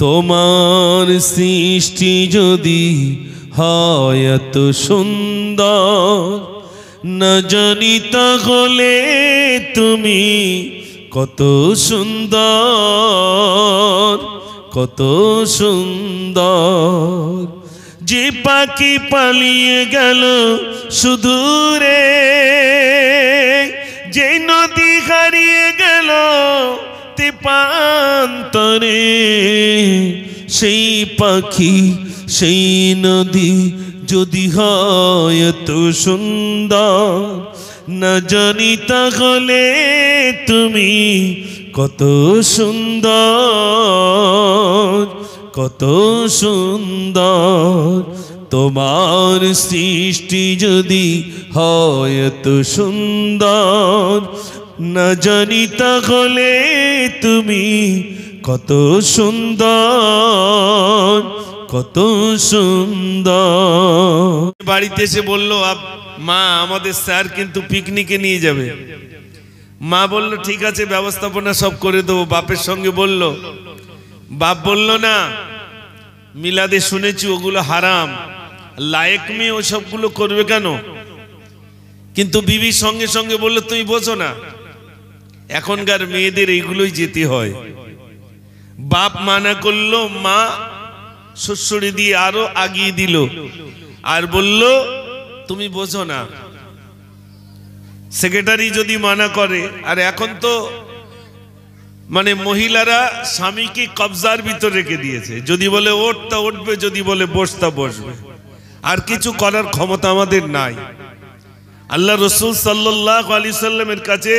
তোমার সৃষ্টি যদি হয় এত সুন্দর, না জানি তাহলে তুমি কত সুন্দর, কত সুন্দর। যে পাখি পালিয়ে গেল সুদূরে, যে নদী হারিয়ে গেল তেপান্তরে, সেই পাখি সেই নদী যদি হয় এত সুন্দর, না জানি তাহলে তুমি কত সুন্দর, কত সুন্দর। তোমার সৃষ্টি যদি হয় এত সুন্দর, না জানি তাহলে তুমি কত সুন্দর, কত সুন্দর। বাড়িতে এসে বললো, মা আমাদের স্যার কিন্তু পিকনিকে নিয়ে যাবে। মা বলল ঠিক আছে, ব্যবস্থাপনা সব করে দেবো। বাপের সঙ্গে বলল, বাপ বলল না, মিলাদে শুনেছি ওগুলো হারাম, লায়েক মেয়ে ও সবগুলো করবে কেন? কিন্তু বিবির সঙ্গে সঙ্গে বললো তুমি বোঝো না, এখনকার মেয়েদের এইগুলোই যেতে হয়। বাপ মানা করলো, মা শ্বশুরি দিয়ে আরো আগিয়ে দিল আর বলল তুমি বোঝো না। সেক্রেটারি যদি মানা করে, আর এখন তো মানে মহিলারা স্বামীকে কবজার ভিতর রেখে দিয়েছে, যদি বলে ওঠ তা উঠবে, যদি বলে বস তা বসবে, আর কিছু করার ক্ষমতা আমাদের নাই। আল্লাহ রসুল সাল্লাল্লাহু আলাইহি সাল্লামের কাছে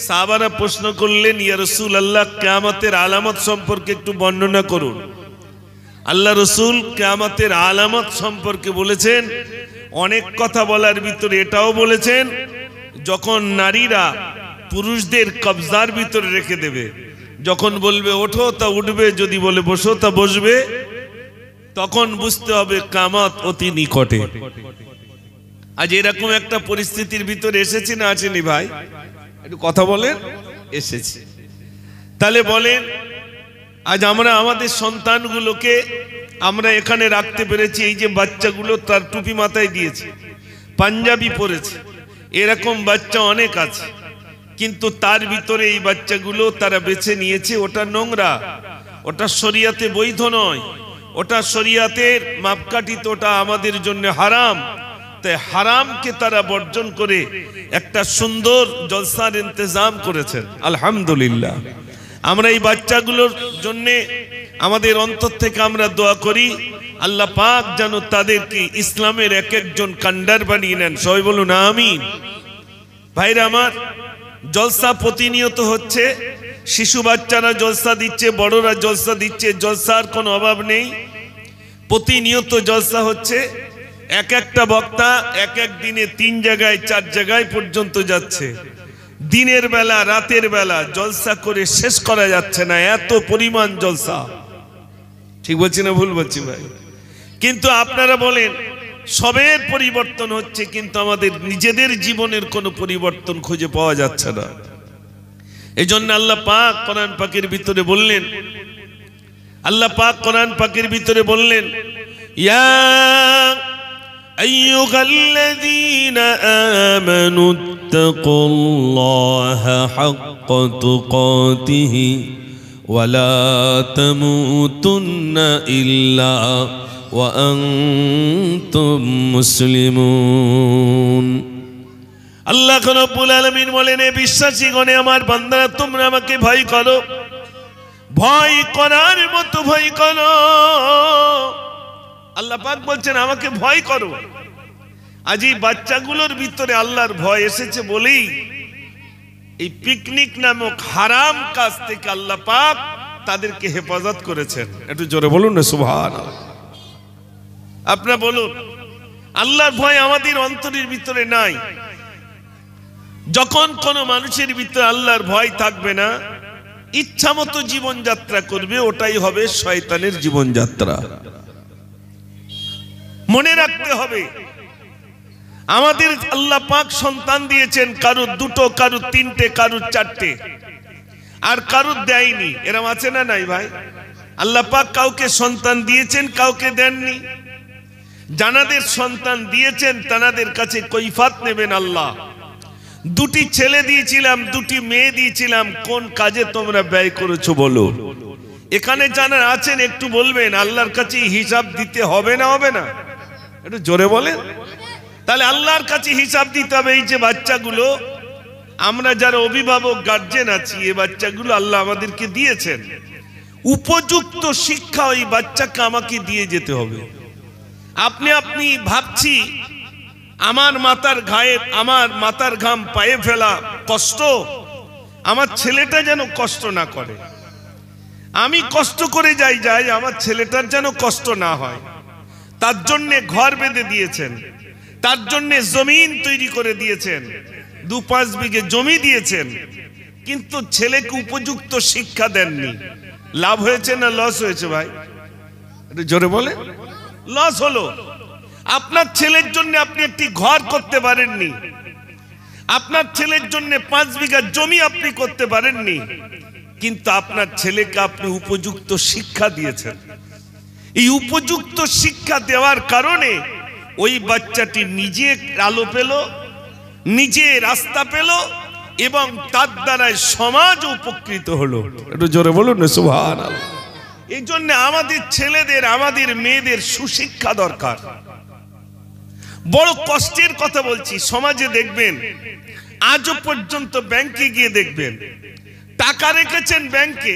সাহাবারা প্রশ্ন করলেন, ইয়া রাসূলুল্লাহ কিয়ামতের আলামত সম্পর্কে একটু বর্ণনা করুন। আল্লাহ রসুল কিয়ামতের আলামত সম্পর্কে বলেছেন, অনেক কথা বলার ভিতরে এটাও বলেছেন, যখন নারীরা পুরুষদের কবজার ভিতরে রেখে দেবে, যখন বলবে ওঠো তা উঠবে, যদি বলে বসো তা বসবে, তখন বুঝতে হবে কিয়ামত অতি নিকটে। আজ এরকম একটা পরিস্থিতির ভিতরে এসেছি না আসেনি ভাই? একটু কথা বলেন। এসেছি। তাহলে বলেন, আজ আমরা আমাদের সন্তানগুলোকে আমরা এখানে রাখতে পেরেছি। এই যে বাচ্চাগুলো তার টুপি মাথায় দিয়েছে, পাঞ্জাবি পরেছে, এরকম বাচ্চা অনেক আছে, কিন্তু তার ভিতরে এই বাচ্চাগুলো তারা বেছে নিয়েছে ওটা নোংরা, ওটা শরিয়াতে বৈধ নয়, ওটা শরিয়াতের মাপকাঠিতে ওটা আমাদের জন্য হারাম। তাই হারামকে তারা বর্জন করে একটা সুন্দর জলসার ইন্তজাম করেছেন, আলহামদুলিল্লাহ। আমরা এই বাচ্চাগুলোর জন্য আমাদের অন্তর থেকে আমরা দোয়া করি, আল্লাহ পাক যেন তাদেরকে ইসলামের এক একজন কান্ডার বানিয়ে নেন। সবাই বলুন আমিন। ভাইরা আমার, জলসা প্রতিনিয়ত হচ্ছে, শিশু বাচ্চারা জলসা দিচ্ছে, বড়রা জলসা দিচ্ছে, জলসার কোনো অভাব নেই। প্রতিনিয়ত জলসা হচ্ছে। এক একটা বক্তা এক এক দিনে 3 জায়গায় 4 জায়গায় পর্যন্ত যাচ্ছে। দিনের বেলা রাতের বেলা জলসা করে শেষ করা যাচ্ছে না, এত পরিমাণ জলসা। ঠিক বলছি না ভুল বলছি ভাই? কিন্তু আপনারা বলেন সবের পরিবর্তন হচ্ছে, কিন্তু আমাদের নিজেদের জীবনের কোনো পরিবর্তন খুঁজে পাওয়া যাচ্ছে না। এজন্য আল্লাহ পাক কোরআন পাকের ভিতরে বললেন, আল্লাহ পাক কোরআন পাকের ভিতরে বললেন, ইয়া আইয়ুহাল্লাযীনা আমানু ইত্তাকুল্লাহা হাক্কা তুকাতিহি ওয়া লা তামুতুন্না ইল্লা ওয়া আনতুম মুসলিমুন। আল্লাহ রাব্বুল আলামিন বলেন, হে বিশ্বাসীগণে আমার বান্দারা, তোমরা আমাকে ভয় করো, ভয় করার মতো ভয় করো। আল্লাহ পাক বলছেন আমাকে ভয় করো। আজ এই বাচ্চাগুলোর ভিতরে আল্লাহর ভয় এসেছে বলেই এই পিকনিক নামক হারাম কাজ থেকে আল্লাহ পাক তাদেরকে হেফাজত করেছেন। একটু জোরে বলুন না সুবহানাল্লাহ। আপনারা বলুন, আল্লাহর ভয় আমাদের অন্তরের ভিতরে নাই। যখন কোন মানুষের ভিতরে আল্লাহর ভয় থাকবে না, ইচ্ছা মতো জীবনযাত্রা করবে, ওটাই হবে শয়তানের জীবনযাত্রা। মনে রাখতে হবে, আমাদের আল্লাহ পাক সন্তান দিয়েছেন, কারুর 2, কারুর 3, কারুর 4, আর কারুর দেয়নি। এরকম আছে না নাই ভাই? আল্লাহ পাক কাউকে সন্তান দিয়েছেন, কাউকে দেননি। যানাদের সন্তান দিয়েছেন তানাদের কাছে কৈফাত নেবেন আল্লাহ। দুটি ছেলে দিয়েছিলাম, দুটি মেয়ে দিয়েছিলাম, কোন কাজে তোমরা ব্যয় করেছো বলো। এখানে যারা আছেন একটু বলবেন আল্লাহর কাছে হিসাব দিতে হবে না হবে না? একটু জোরে বলেন। তাহলে আল্লাহর কাছে হিসাব দিতে হবে। এই যে বাচ্চাগুলো, আমরা যারা অভিভাবক গার্জেন আছি, এই বাচ্চাগুলো আল্লাহ আমাদেরকে দিয়েছেন, উপযুক্ত শিক্ষা ওই বাচ্চাকে আমাকে দিয়ে যেতে হবে। আপনি ভাবছি আমার মাথার ঘাম পায়ে ফেলা কষ্ট, আমার ছেলেটা যেন কষ্ট না করে। আমি কষ্ট করে যাই আমার ছেলেটার যেন কষ্ট না হয়। তার জন্যে ঘর বেঁধে দিয়েছেন, তার জন্যে জমিন তৈরি করে দিয়েছেন, 2-5 বিঘে জমি দিয়েছেন, কিন্তু ছেলেকে উপযুক্ত শিক্ষা দেননি। লাভ হয়েছে না লস হয়েছে ভাই? একটু জোরে বলে। লস হলো। আপনার ছেলের জন্য আপনি একটি ঘর করতে পারেননি, আপনার ছেলের জন্য 5 বিঘা জমি আপনি করতে পারেননি, কিন্তু আপনার ছেলেকে আপনি উপযুক্ত শিক্ষা দিয়েছেন। এই উপযুক্ত শিক্ষা দেওয়ার কারণে ওই বাচ্চাটি নিজে আলো পেল, নিজে রাস্তা পেল, এবং তার দ্বারাই সমাজ উপকৃত হলো। একটু জোরে বলুন না সুবহানাল্লাহ। এই জন্য আমাদের ছেলেদের, আমাদের মেয়েদের সুশিক্ষা দরকার। বড় কষ্টের কথা বলছি, সমাজে দেখবেন আজও পর্যন্ত ব্যাংকে গিয়ে দেখবেন টাকা রেখেছেন ব্যাংকে,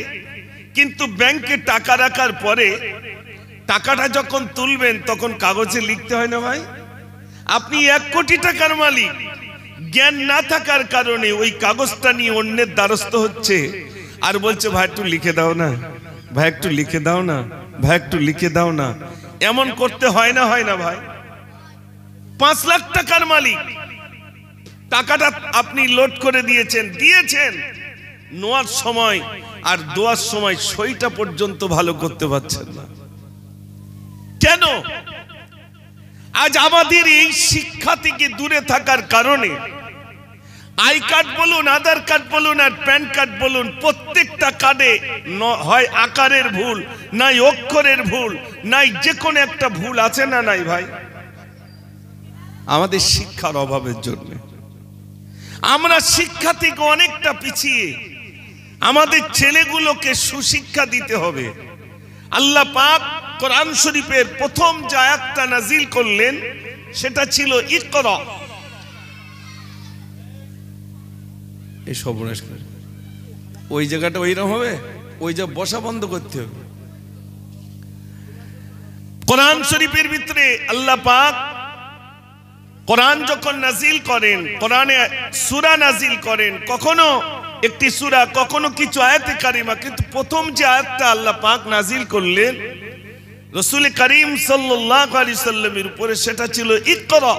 কিন্তু ব্যাংকে টাকা রাখার পরে টাকাটা যখন তুলবেন তখন কাগজে লিখতে হয় না ভাই, আপনি 1 কোটি টাকার মালিক। জ্ঞান না থাকার কারণে ওই কাগজটা নিয়ে অন্যের দ্বারস্থ হচ্ছে, আর বলছে ভাই একটু লিখে দাও না, ভাই একটু লিখে দাও না, ভাই একটু লিখে দাও না। এমন করতে হয় না, হয় না ভাই? 5 লাখ টাকার মালিক, টাকাটা আপনি লোড করে দিয়েছেন, নেওয়ার সময় আর দেওয়ার সময় সইটা পর্যন্ত ভালো করতে পারছেন না। কেন? আজ আমাদের এই শিক্ষা থেকে দূরে থাকার কারণে আই কার্ড বলুন, আধার কার্ড বলুন, আর প্যান কার্ড বলুন, প্রত্যেকটা কার্ডে হয় আকারের ভুল, নাই অক্ষরের ভুল, নাই যে কোনো একটা ভুল আছে না নাই ভাই? আমাদের শিক্ষার অভাবের জন্য আমরা শিক্ষা থেকে অনেকটা পিছিয়ে। আমাদের ছেলেগুলোকে সুশিক্ষা দিতে হবে। আল্লাহ পাক কোরআন শরীফের প্রথম যে আয়াতটা নাজিল করলেন সেটা ছিল ইকরা। এই সর্বনাশ করে ওই জায়গাটা ওইরকম হবে, ওই যে বসা বন্ধ করতে হবে। কোরআন শরীফের ভিতরে আল্লাহ পাক কোরআন যখন নাজিল করেন, কোরআনে সূরা নাজিল করেন, কখনো একটি সূরা, কখনো কিছু আয়াতে কারিমা, কিন্তু প্রথম যে আয়াতটা আল্লাহ পাক নাজিল করলেন রাসূল করিম সাল্লাল্লাহু আলাইহি সাল্লামের উপরে, সেটা ছিল ইকরা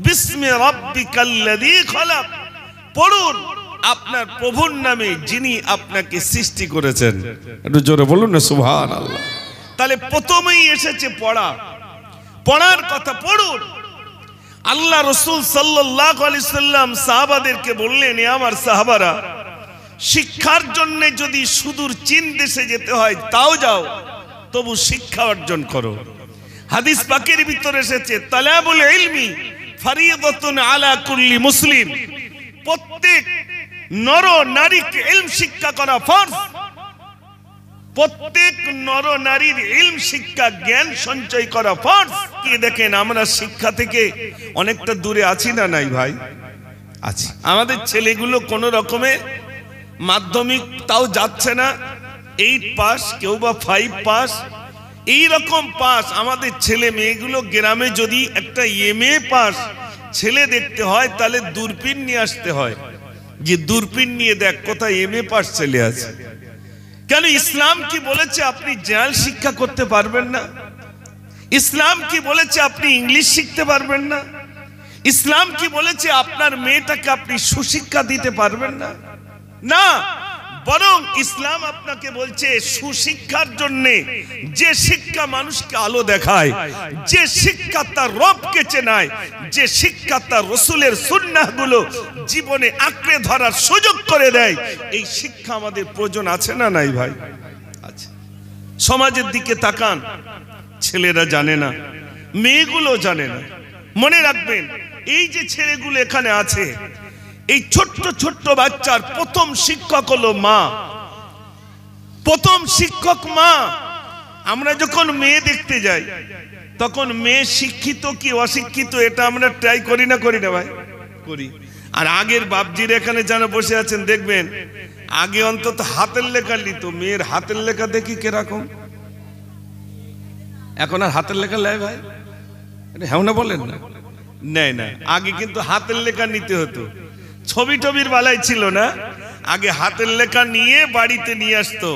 বিসমি রাব্বিকাল্লাযী খলাক। পড়ুন আপনার প্রভুর নামে যিনি আপনাকে সৃষ্টি করেছেন। একটু জোরে বলুন না সুবহানাল্লাহ। তাহলে প্রথমেই এসেছে পড়া, পড়ার কথা। পড়ুন। আল্লাহ রাসূল সাল্লাল্লাহু আলাইহি সাল্লাম সাহাবাদেরকে বললেন, এ আমার সাহাবারা, শিক্ষার জন্য যদি সুদূর চীন দেশে যেতে হয় তাও যাও, তবু শিক্ষা অর্জন করো। হাদিস পাকের ভিতরে এসেছে তালাবুল ইলমি ফরিয়দাতুন আলা কুল্লি মুসলিম। প্রত্যেক নর নারীকে ইলম শিক্ষা করা ফরজ। প্রত্যেক নর নারীর ইলম শিক্ষা, জ্ঞান সঞ্চয় করা ফরজ। কি দেখেন আমরা শিক্ষা থেকে অনেকটা দূরে আছি না নাই ভাই? আছি। আমাদের ছেলেগুলো কোনো রকমে মাধ্যমিক তাও যাচ্ছে না, 8 পাস, কেউ বা 5 পাস, এই রকম পাস। আমাদের ছেলে মেয়েগুলো গ্রামে যদি একটা MA পাস ছেলে দেখতে হয় তাহলে দূরবীন নিয়ে আসতে হয়, যে দূরবীন নিয়ে দেখ কোথায় MA পাস ছেলে আছে। কেন? ইসলাম কি বলেছে আপনি জেনারেল শিক্ষা করতে পারবেন না? ইসলাম কি বলেছে আপনি ইংলিশ শিখতে পারবেন না? ইসলাম কি বলেছে আপনার মেয়েটাকে আপনি সুশিক্ষা দিতে পারবেন না? না, বরং ইসলাম আপনাকে বলছে সুশিক্ষার জন্য যে শিক্ষা মানুষকে আলো দেখায়, যে শিক্ষা তার রবকে চেনায়, যে শিক্ষা তার রাসূলের সুন্নাহগুলো জীবনে আঁকড়ে ধরার সুযোগ করে দেয়, এই শিক্ষা আমাদের প্রয়োজন আছে না নাই ভাই? আছে। সমাজের দিকে তাকান, ছেলেরা জানে না, মেয়েগুলো জানে না। মনে রাখবেন, এই যে ছেলেগুলো এখানে আছে, এই ছোট্ট ছোট্ট বাচ্চার প্রথম শিক্ষক হলো মা। প্রথম শিক্ষক মা। আমরা যখন মেয়ে দেখতে যাই, তখন মেয়ে শিক্ষিত কি অশিক্ষিত এটা আমরা ট্রাই করি না ভাই? করি। আর আগের বাপজির এখানে যারা বসে আছেন দেখবেন, আগে অন্তত হাতের লেখা নিত। মেয়ের হাতের লেখা দেখি কিরকম। এখন আর হাতের লেখা লেয় ভাই? হ্যাঁ না বলেন না? নেয় না। আগে কিন্তু হাতের লেখা নিতে হতো। ছবি টবির বেলায় ছিল না, আগে হাতের লেখা নিয়ে বাড়িতে নিয়ে আসতো।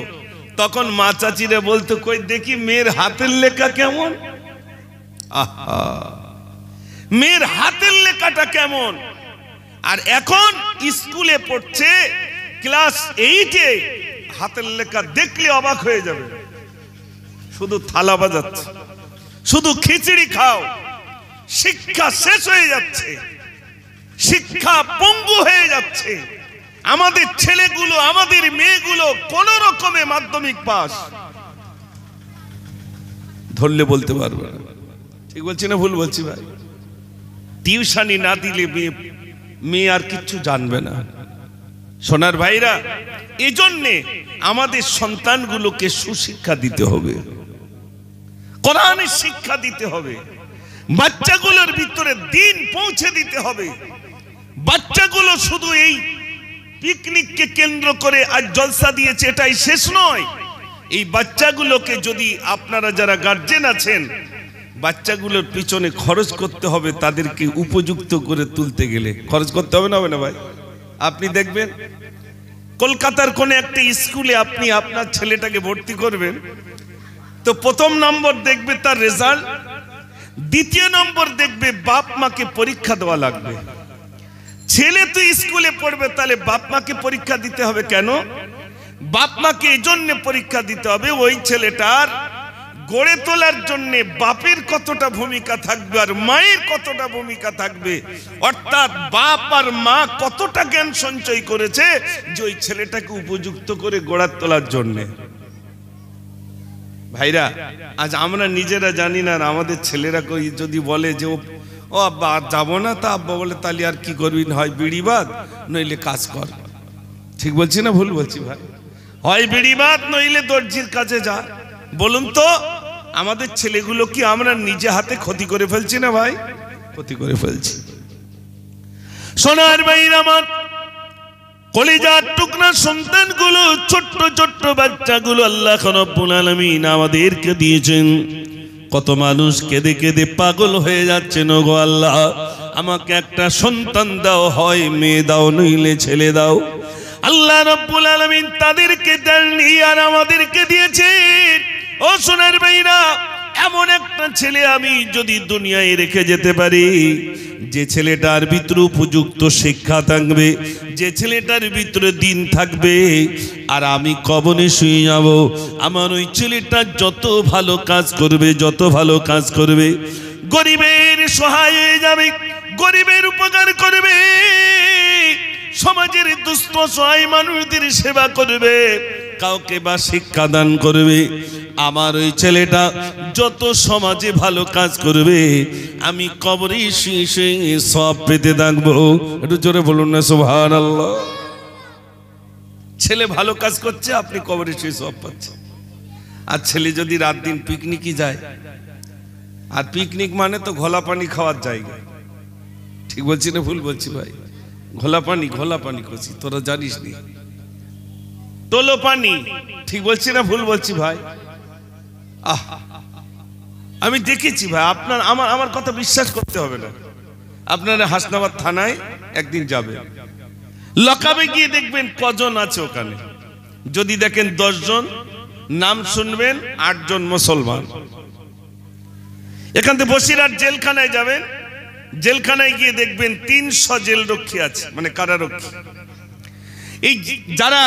তখন মা চাচিরা বলতো, কই দেখি মেয়ের হাতের লেখা কেমন। আহা, মেয়ের হাতের লেখাটা কেমন। আর এখন স্কুলে পড়ছে, ক্লাস 8-এ, হাতের লেখা দেখলে অবাক হয়ে যাবে। শুধু থালা বাজাচ্ছে, শুধু খিচুড়ি খাও। শিক্ষা শেষ হয়ে যাচ্ছে, শিক্ষা পঙ্গু হয়ে যাচ্ছে। আমাদের ছেলেগুলো, আমাদের মেয়েগুলো কোন রকমে মাধ্যমিক পাস, ধরলে বলতে পারবে না। ঠিক বলছি না ভুল বলছি ভাই? টিউশনি না দিলে মেয়ে আর কিচ্ছু জানবে না। সোনার ভাইরা, এজন্যে আমাদের সন্তানগুলোকে সুশিক্ষা দিতে হবে, কোরআনের শিক্ষা দিতে হবে, বাচ্চাগুলোর ভিতরে দিন পৌঁছে দিতে হবে। বাচ্চাগুলো শুধু এই পিকনিককে কেন্দ্র করে আজ জলসা দিয়েছে এটাই শেষ নয়। এই বাচ্চাগুলোকে যদি আপনারা যারা গার্জেন আছেন, বাচ্চাগুলোর পিছনে খরচ করতে হবে। তাদেরকে উপযুক্ত করে তুলতে গেলে খরচ করতে হবে না ভাই? আপনি দেখবেন কলকাতার কোন একটা স্কুলে আপনি আপনার ছেলেটাকে ভর্তি করবেন, তো প্রথম নম্বর দেখবে তার রেজাল্ট, দ্বিতীয় নম্বর দেখবে বাপ মাকে পরীক্ষা দেওয়া লাগবে। ছেলে তো স্কুলে পড়বে, তাহলে বাপ মাকে পরীক্ষা দিতে হবে কেন? বাপ মাকে এই জন্য পরীক্ষা দিতে হবে, ওই ছেলেটার গড়ে তোলার জন্য বাপের কতটা ভূমিকা থাকবে আর মায়ের কতটা ভূমিকা থাকবে। অর্থাৎ বাপ আর মা কতটা জ্ঞান সঞ্চয় করেছে যে ওই ছেলেটাকে উপযুক্ত করে গড়ে তোলার জন্য। ভাইরা, আজ আমরা নিজেরা জানি না, আমাদের ছেলেরা যদি বলে যে ও আব্বা আর যাবো না, তা আব্বা বলে তাহলে আর কি করবি, হয় বিড়ি বাদ নইলে কাজ কর। ঠিক বলছি না ভুল বলছি ভাই? হয় বিড়ি বাদ নইলে দর্জির কাছে যা। বলুন তো, আমাদের ছেলেগুলো কি আমরা নিজে হাতে ক্ষতি করে ফেলছি না ভাই? ক্ষতি করে ফেলছি। সোনার ভাইরা আমার, কলিজার টুকরা সন্তানগুলো, ছোট্ট ছোট্ট বাচ্চাগুলো আল্লাহ রাব্বুল আলামিন আমাদেরকে দিয়েছেন। কত মানুষ কেঁদে কেঁদে পাগল হয়ে যাচ্ছে, গো আল্লাহ আমাকে একটা সন্তান দাও, হয় মেয়ে দাও নইলে ছেলে দাও। আল্লাহ রাব্বুল আলামিন তাদেরকে দেননি আর আমাদেরকে দিয়েছেন। ও সোনার ভাইরা, এমন একটা ছেলে আমি যদি দুনিয়ায় রেখে যেতে পারি, যে ছেলেটার ভিতরে উপযুক্ত শিক্ষা থাকবে, যে ছেলেটার ভিতরে দিন থাকবে, আর আমি কবরে শুয়ে যাব, আমার ওই ছেলেটা যত ভালো কাজ করবে, যত ভালো কাজ করবে, গরিবের সহায় হয়ে যাবে, গরিবের উপকার করবে, সমাজের দুস্থ সহায় মানুষদের সেবা করবে, কাউকে বা শিক্ষা দান করবে। আমার ওই ছেলেটা যত সমাজে ভালো কাজ করবে, আমি কবরে শুয়ে শুয়ে সব পেতে থাকবো। একটু জোরে বলুন না সুবহানাল্লাহ। ছেলে ভালো কাজ করছে, আপনি কবরে শুয়ে সব পাচ্ছেন। আর ছেলে যদি রাত দিন পিকনিকে যায়, আর পিকনিক মানে তো ঘোলা পানি খাওয়ার জায়গা। ঠিক বলছি না ভুল বলছি ভাই? ঘোলা পানি করছি, তোরা জানিস নি, তোলো পানি। ঠিক বলছি না ভুল বলছি ভাই? আমি দেখেছি ভাই, আপনার আমার কথা বিশ্বাস করতে হবে না। আপনারা হাসনাবাদ থানায় একদিন যাবে, লকাবে গিয়ে দেখবেন কজন আছে ওখানে। যদি দেখেন 10 জন, নাম শুনবেন 8 জন মুসলমান। এখান থেকে বসিরহাট জেলখানায় যাবেন, জেলখানায় গিয়ে দেখবেন 300 জেল রক্ষী আছে, মানে কারারক্ষী। এই যারা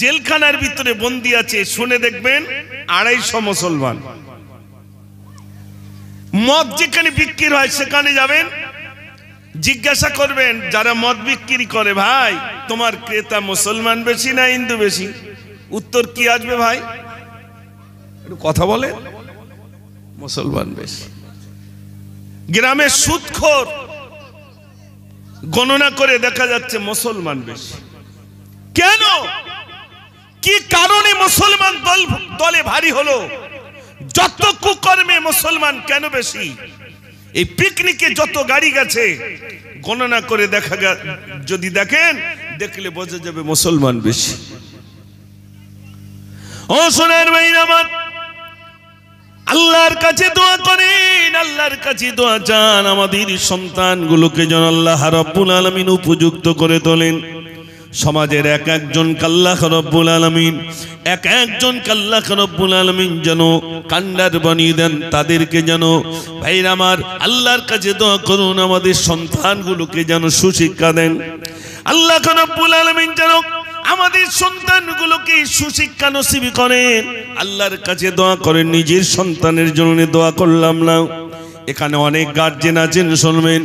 জেলখানার ভিতরে বন্দী আছে, শুনে দেখবেন 250 মুসলমান। মদ যেখানে বিক্রি হয় সেখানে যাবেন, জিজ্ঞাসা করবেন যারা মদ বিক্রি করে, ভাই তোমার ক্রেতা মুসলমান বেশি না হিন্দু বেশি? উত্তর কি আসবে ভাই? একটু কথা বলে। মুসলমান বেশি, গ্রামে সুদখোর গণনা করে দেখা যাচ্ছে মুসলমান বেশি। কেন, কি কারণে মুসলমান দলে ভারী হলো? যত কুকর্মে মুসলমান কেন বেশি? এই পিকনিকে যত গাড়ি গেছে গণনা করে দেখা যদি দেখেন, দেখলে বোঝা যাবে মুসলমান বেশি। ও সোনার ভাইরা আমার, আল্লাহর কাছে দোয়া করেন, আল্লাহর কাছে দোয়া চান আমাদের সন্তানগুলোকে যেন আল্লাহ রাব্বুল আলামিন উপযুক্ত করে তোলেন। সমাজের এক একজন আল্লাহ রাব্বুল আলামিন, এক একজন আল্লাহ রাব্বুল আলামিন যেন কান্ডার বানিয়ে দেন, তাদেরকে যেন ভাইরা আমার আল্লাহর কাছে দোয়া করুন, আমাদের সন্তানগুলোকে যেন সুশিক্ষা দেন। আল্লাহ রাব্বুল আলামিন যেন আমাদের সন্তানগুলোকে সুশিক্ষা নসিব করেন। আল্লাহর কাছে দোয়া করেন, নিজের সন্তানের জন্য দোয়া করলাম না। এখানে অনেক গার্জেন আছেন, শুনবেন।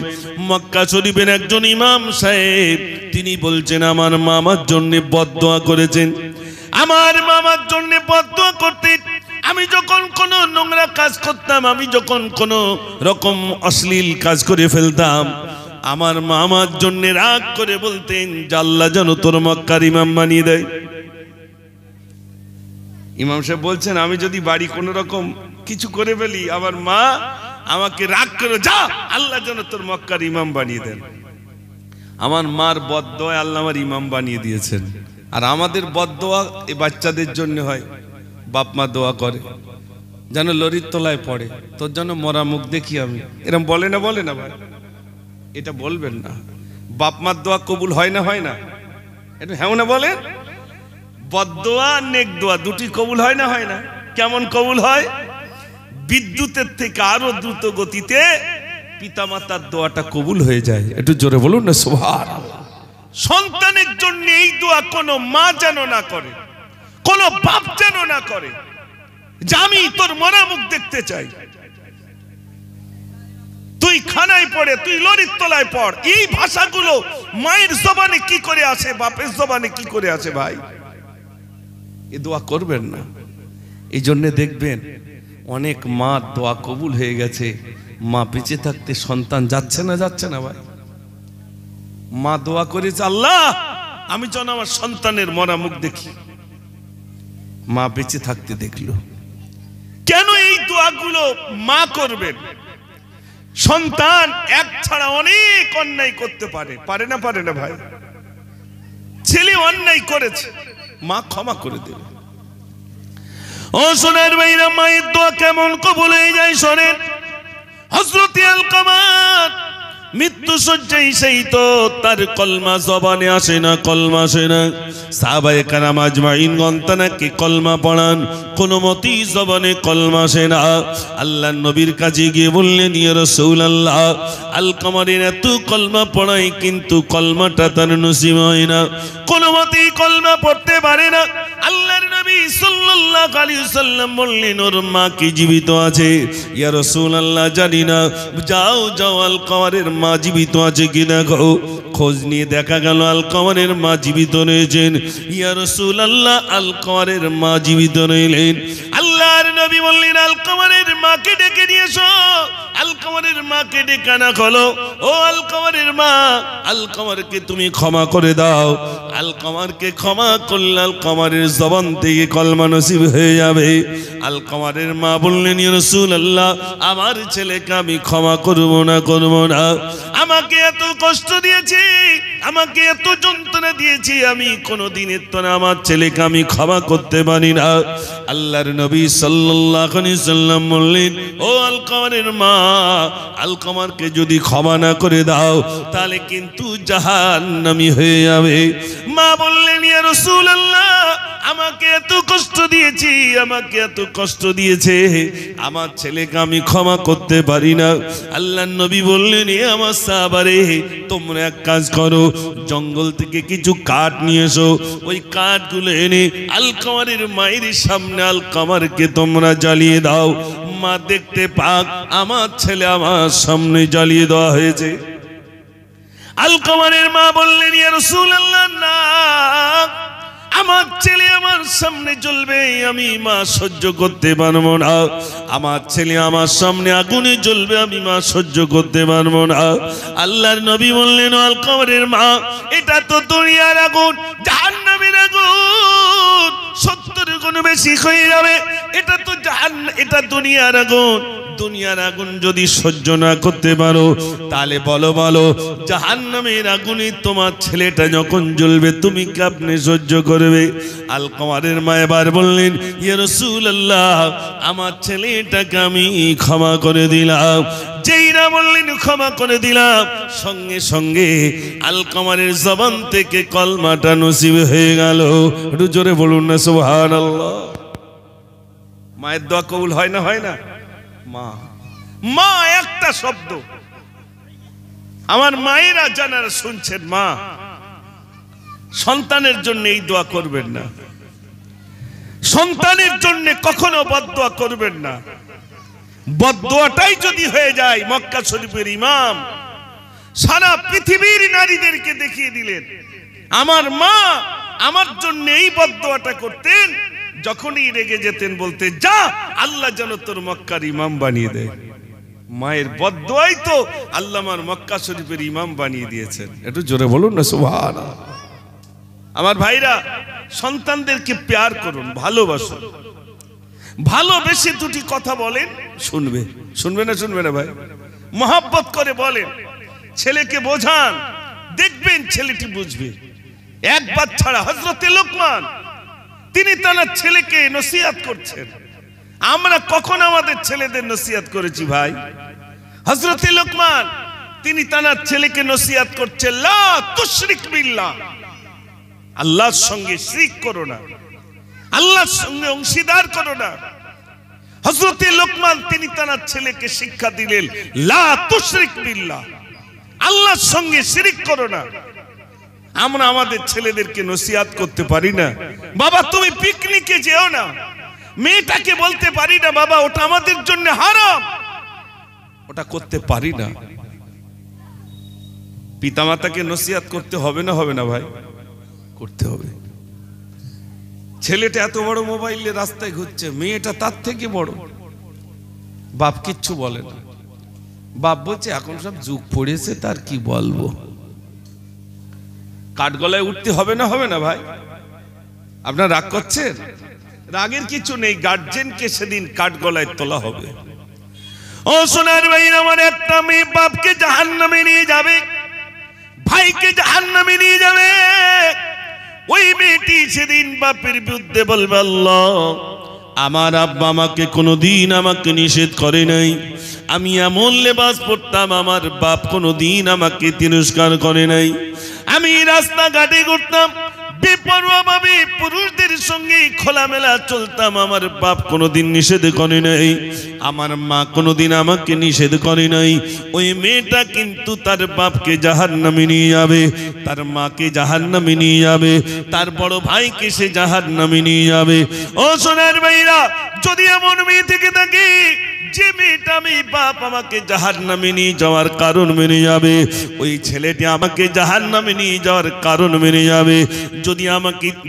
মক্কা শরীফের একজন ইমাম সাহেব তিনি বলছেন, আমার মামার জন্য বদদোয়া করেছেন। আমার মামার জন্য বদদোয়া করতেন। আমি যখন কোনো নোংরা কাজ করতাম, আমি যখন কোনো রকম অশ্লীল কাজ করে ফেলতাম, আমার মামার জন্য রাগ করে বলতেন যে আল্লাহ যেন তোর মক্কার ইমাম বানিয়ে দেয়। ইমাম সাহেব বলছেন, আমি যদি বাড়ি কোনো রকম কিছু করে ফেলি, আমার মা আমাকে রাগ করে, যা আল্লাহ যেন তোর মক্কার ইমাম বানিয়ে দেন। আমার মার বদদোয়া আল্লাহ আমার ইমাম বানিয়ে দিয়েছেন। আর আমাদের বদদোয়া এই বাচ্চাদের জন্য হয়। বাপ মা দোয়া করে যেন লরির তলায় পড়ে, তোর জন্য মরা মুখ দেখি আমি, এরকম বলে না? বলে না ভাই? এটা বলবেন না। বাপ মার দোয়া কবুল হয় না? হয় না? এটা হ্যাঁ না বলেন? বদদোয়া নেক দোয়া দুটি কবুল হয় না? হয় না? কেমন কবুল হয়? বিদ্যুতের থেকে আরো দ্রুত গতিতে পিতামাতার দোয়াটা কবুল হয়ে যায়। একটু জোরে বলুন না সুবহানাল্লাহ। সন্তানের জন্য এই দোয়া কোনো মা যেন না করে, কোনো বাপ যেন না করে যে আমি তোর মরা মুখ দেখতে চাই, তুই খানায় পড়ে, তুই লরির তলায় পড়। এই ভাষাগুলো মায়ের জবানে কি করে আসে, বাপের জবানে কি করে আসে? ভাই, এ দোয়া করবেন না। এই জন্য দেখবেন অনেক মা দোয়া কবুল হয়ে গেছে, মা বেঁচে থাকতে সন্তান যাচ্ছে না? যাচ্ছে না ভাই? মা দোয়া করেছে, আল্লাহ আমি যেন আমার সন্তানের মরা মুখ দেখি, মা বেঁচে থাকতে দেখলো। কেন এই দোয়াগুলো মা করবেন? সন্তান এক ছাড়া অনেক অন্যায় করতে পারে, পারে না? পারে না ভাই? ছেলে অন্যায় করেছে, মা ক্ষমা করে দেবে। ও সোনার ভাইরা, মায়ের দোয়া কেমন কবুল হয়ে যায় শোনেন। হযরত আলকামা মৃত্যু শয্যায় সেই তো তার কলমা জবানে আসে না, কলমা আসে না। সাহাবায়ে কেরাম আজমাইনগণ তাকে কলমা পড়ান, কোনো মতেই জবানে কলমা আসে না। আল্লাহর নবীর কাছে গিয়ে বললেন, ইয়া রাসূলুল্লাহ, আলকামার এত কলমা পড়াই কিন্তু কলমাটা তার নসিব হয় না, কোনো মতেই কলমা পড়তে পারে না। আল্লাহর নবী সাল্লাল্লাহু আলাইহি ওয়াসাল্লাম বললেন, ওর মা কি জীবিত আছে? ইয়া রাসূলুল্লাহ জানি না। যাও যাও আলকামারের মা জীবিত আছে কি দেখো। খোঁজ নিয়ে দেখা গেল আলকামারের মা জীবিত রয়েছেন। ইয়া রাসূলুল্লাহ, আলকামারের মা জীবিত রইলেন। আল্লাহর নবী বললেন, আলকামারের মাকে ডেকে নিয়ে এসো। আলকামারের মাকে ডেকে আনা হলো। ও আলকামারের মা, আলকামারকে তুমি ক্ষমা করে দাও। আলকামারকে ক্ষমা করলে আলকামারের জবান থেকে কলমা নসিব হয়ে যাবে। আলকামারের মা বললেন, ইয়া রাসূলুল্লাহ, আমার ছেলেকে আমি ক্ষমা করব না, করব না। আমাকে এত কষ্ট দিয়েছি, আমাকে এত যন্ত্রণা দিয়েছি, আমি কোনোদিনের তো না আমার ছেলেকে আমি ক্ষমা করতে পারি না। আল্লাহর নবী সাল্লাল্লাহু আলাইহি সাল্লাম বললেন, ও আলকামারের মা, আলকামারকে যদি ক্ষমা না করে দাও তাহলে কিন্তু জাহান্নামী হয়ে যাবে। মা বললেন, ইয়া রাসূলুল্লাহ, আমাকে এত কষ্ট দিয়েছি, আমাকে এত কষ্ট দিয়েছে, আমার ছেলেকে আমি ক্ষমা করতে পারি না। আল্লাহর নবী বললেন, এ আমার সাহাবারে, তোমরা এক কাজ করো, জঙ্গল থেকে কিছু কাঠ নিয়ে এসো। ওই কাঠগুলো এনে আলকামারের মায়ের সামনে আলকামারকে তোমরা জ্বালিয়ে দাও। মা দেখতে পাক আমার ছেলে আমার সামনে জ্বালিয়ে দেওয়া হয়েছে। আলকামারের মা বললেন, ইয়া রাসূলুল্লাহ, না, আমার ছেলে আমার সামনে জ্বলবে, আমি মা সহ্য করতে পারবো না। আমার ছেলে আমার সামনে আগুনে জ্বলবে, আমি মা সহ্য করতে পারবো না। আল্লাহর নবী বললেন, আলকামারের মা, এটা তো দুনিয়ার আগুন, জাহান্নামের আগুন 70 গুণ বেশি হয়ে যাবে। এটা তো এটা দুনিয়ার আগুন। দুনিয়ার আগুন যদি সহ্য না করতে পারো, তাহলে বলো জাহান্নামের আগুনে তোমার ছেলেটা যখন জ্বলবে, তুমি কেমনে সহ্য করবে? আলকামারের মা এবার বললেন, ইয়া রাসূলুল্লাহ, আমার ছেলেটাকে আমি ক্ষমা করে দিলাম। যেই না বললেন ক্ষমা করে দিলাম, সঙ্গে সঙ্গে আলকামারের জবান থেকে কলমাটা নসিব হয়ে গেল। একটু জোরে বলুন না সুবহানাল্লাহ। মায়ের দোয়া কবুল হয় না? হয় না? মা, মা একটা শব্দ। আমার মায়েরা জানারা শুনছেন, মা সন্তানের জন্য এই দোয়া করবেন না, সন্তানের জন্য কখনো বদদোয়া করবেন না। বদদোয়াটাই যদি হয়ে যায়, মক্কা শরীফের ইমাম সারা পৃথিবীর নারীদেরকে দেখিয়ে দিলেন, আমার মা আমার জন্য এই বদদোয়াটা করতেন। যখনই রেগে যেতেন বলতে, যা আল্লাহ যেন তোর মক্কার ইমাম বানিয়ে দেয়। মায়ের বদদোয়াই তো আল্লাহ আমার মক্কা শরীফের ইমাম বানিয়ে দিয়েছেন। একটু জোরে বলুন না সুবহানাল্লাহ। আমার ভাইরা, সন্তানদেরকে প্যার করুন, ভালোবাসুন। ভালোবেসে দুটি কথা বলেন, শুনবে। শুনবে না ভাই? মহব্বত করে বলেন, ছেলেকে বোঝান, দেখবেন ছেলেটি বুঝবে। একবার ছাড়া হযরতে লোকমান তিনি তার ছেলেকে নসিহত করছেন। আমরা কখন আমাদের ছেলেদের নসিহত করেছি ভাই? হযরতে লোকমান তিনি তার ছেলেকে নসিহত করছেন, লা তুশরিক বিল্লাহ, আল্লাহর সঙ্গে শিরক করো না, আল্লাহর সঙ্গে অংশীদার করো না। হযরতে লোকমান তিনি তার ছেলেকে শিক্ষা দিলেন, লা তুশরিক বিল্লাহ, আল্লাহর সঙ্গে শিরক করো না। আমরা আমাদের ছেলেদেরকে নসিহত করতে পারি না, বাবা তুমি পিকনিকে যেও না। মেয়েটাকে বলতে পারি না, বাবা ওটা আমাদের জন্য হারাম, ওটা করতে পারি না। পিতামাতাকে নসিহত করতে হবে না? হবে না ভাই? করতে হবে। ছেলেটা এত বড় মোবাইলে রাস্তায় ঘুরছে, মেয়েটা তার থেকে বড়, বাপ কিচ্ছু বলে না। বাপ বলছে এখন সব যুগ পড়েছে, তার কি বলবো। কাঠগলায় উঠতে হবে না? হবে না ভাই? আপনার রাগ করছেন? রাগের কিছু নেই, গার্জেনকে সেদিন কাঠগলায় তোলা হবে। ও সোনার ভাই, আমার একটা মেয়ে বাপকে জাহান্নামে নিয়ে যাবে, ভাইকে জাহান্নামে নিয়ে যাবে। ওই মেয়েটি সেদিন বাপের বিরুদ্ধে বলবে, আল্লাহ আমার আব্বা আমাকে কোনোদিন আমাকে নিষেধ করে নাই, আমি এমন লেবাস পরতাম, আমার বাপ কোনোদিন আমাকে তিরস্কার করে নাই। আমি রাস্তাঘাটে ঘুরতাম, বেপরোয়াভাবে পুরুষদের সঙ্গে খোলামেলা চলতাম, আমার বাপ কোনোদিন নিষেধ করে নাই, আমার মা কোনোদিন আমাকে নিষেধ করে নাই। ওই মেয়েটা কিন্তু তার বাপকে জাহান্নামে নিয়ে যাবে, তার মাকে জাহান্নামে নিয়ে যাবে, তার বড় ভাইকে সে জাহান্নামে নিয়ে যাবে। ও সোনার ভাইরা, যদি এমন মেয়ে থেকে থাকে যে মেয়েটা আমি বাপ আমাকে জাহান্নামে নিয়ে যাওয়ার কারণ মেনে যাবে, ওই ছেলেটি আমাকে জাহান্নামে নিয়ে যাওয়ার কারণ মেনে যাবে।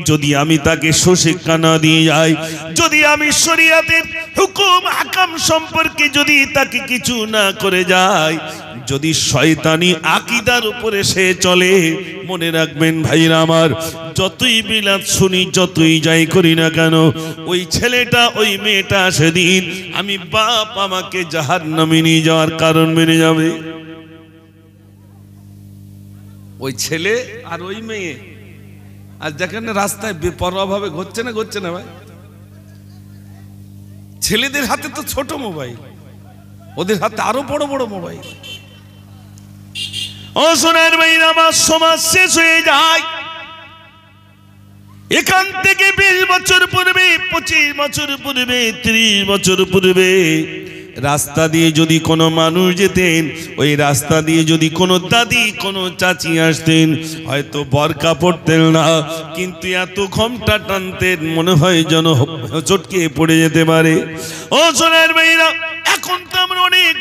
যদি আমি তাকে সুশিক্ষা না দিয়ে যাই, যদি আমি শরীয়তের হুকুম আহকাম সম্পর্কে যদি তাকে কিছু না করে যাই, যদি শয়তানি আকীদার উপরে সে চলে, মনে রাখবেন ভাইরা আমার, যতই বিলাত শুনি, যতই যাই করি না কেন, ওই ছেলেটা ওই মেয়েটা সেদিন আমি বাপ আমাকে জাহান্নামে নিয়ে যাওয়ার কারণ মেনে যাবে। ওই ছেলে আর ওই মেয়ে আর দেখেন রাস্তায় বেপরোয়া ভাবে ঘুরছে না ভাই? ছেলেদের হাতে তো ছোট মোবাইল, ওদের হাতে আরো বড় বড় মোবাইল। ও সোনার ভাই, আমার সমাজ শেষ হয়ে যায়। এখান থেকে 20 বছর পূর্বে, 25 বছর পূর্বে, 30 বছর পূর্বে রাস্তা দিয়ে যদি কোনো মানুষ যেতেন, ওই রাস্তা দিয়ে যদি কোনো দাদি কোনো চাচি আসতেন, হয়তো বরকা পড়তেন না, কিন্তু এত ঘোমটা টানতেন মনে হয় যেন চটকে পড়ে যেতে পারে। ও সোনার ভাইরা, এখন তো আমরা অনেক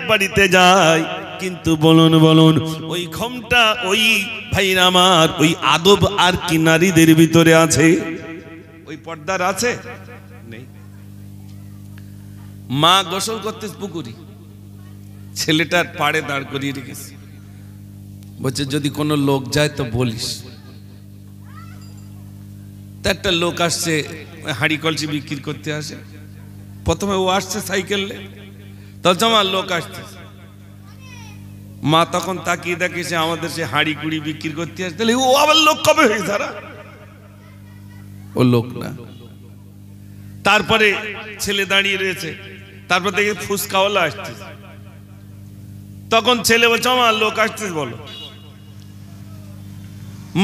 বাড়িতে যাই, কিন্তু বলুন বলুন ওই ক্ষমতা ওই ভাইরা আমার ওই আদব আর কি নারীদের ভিতরে আছে? ওই পর্দার আছে? নেই। মা গোসল করতে পুকুরি, ছেলেটার পাড়ে দাঁড় করিয়ে রেখেছে, বলছে যদি কোনো লোক যায় তো বলিস। একটা লোক আসছে, হাঁড়ি কলসি বিক্রি করতে আসে। প্রথমে ও আসছে সাইকেলে, তখন আমার লোক আসছে। মা তখন তাকিয়ে দেখে সে আমাদের সে হাঁড়ি কুড়ি বিক্রি করতে আসছে। তাহলে ও আবার লোক কবে হয়ে তারা? ও লোক না। তারপরে ছেলে দাঁড়িয়ে রয়েছে, তারপর দেখে ফুসকাওয়ালা আসছে। তখন ছেলে বলছে আমার লোক আসছে বলো।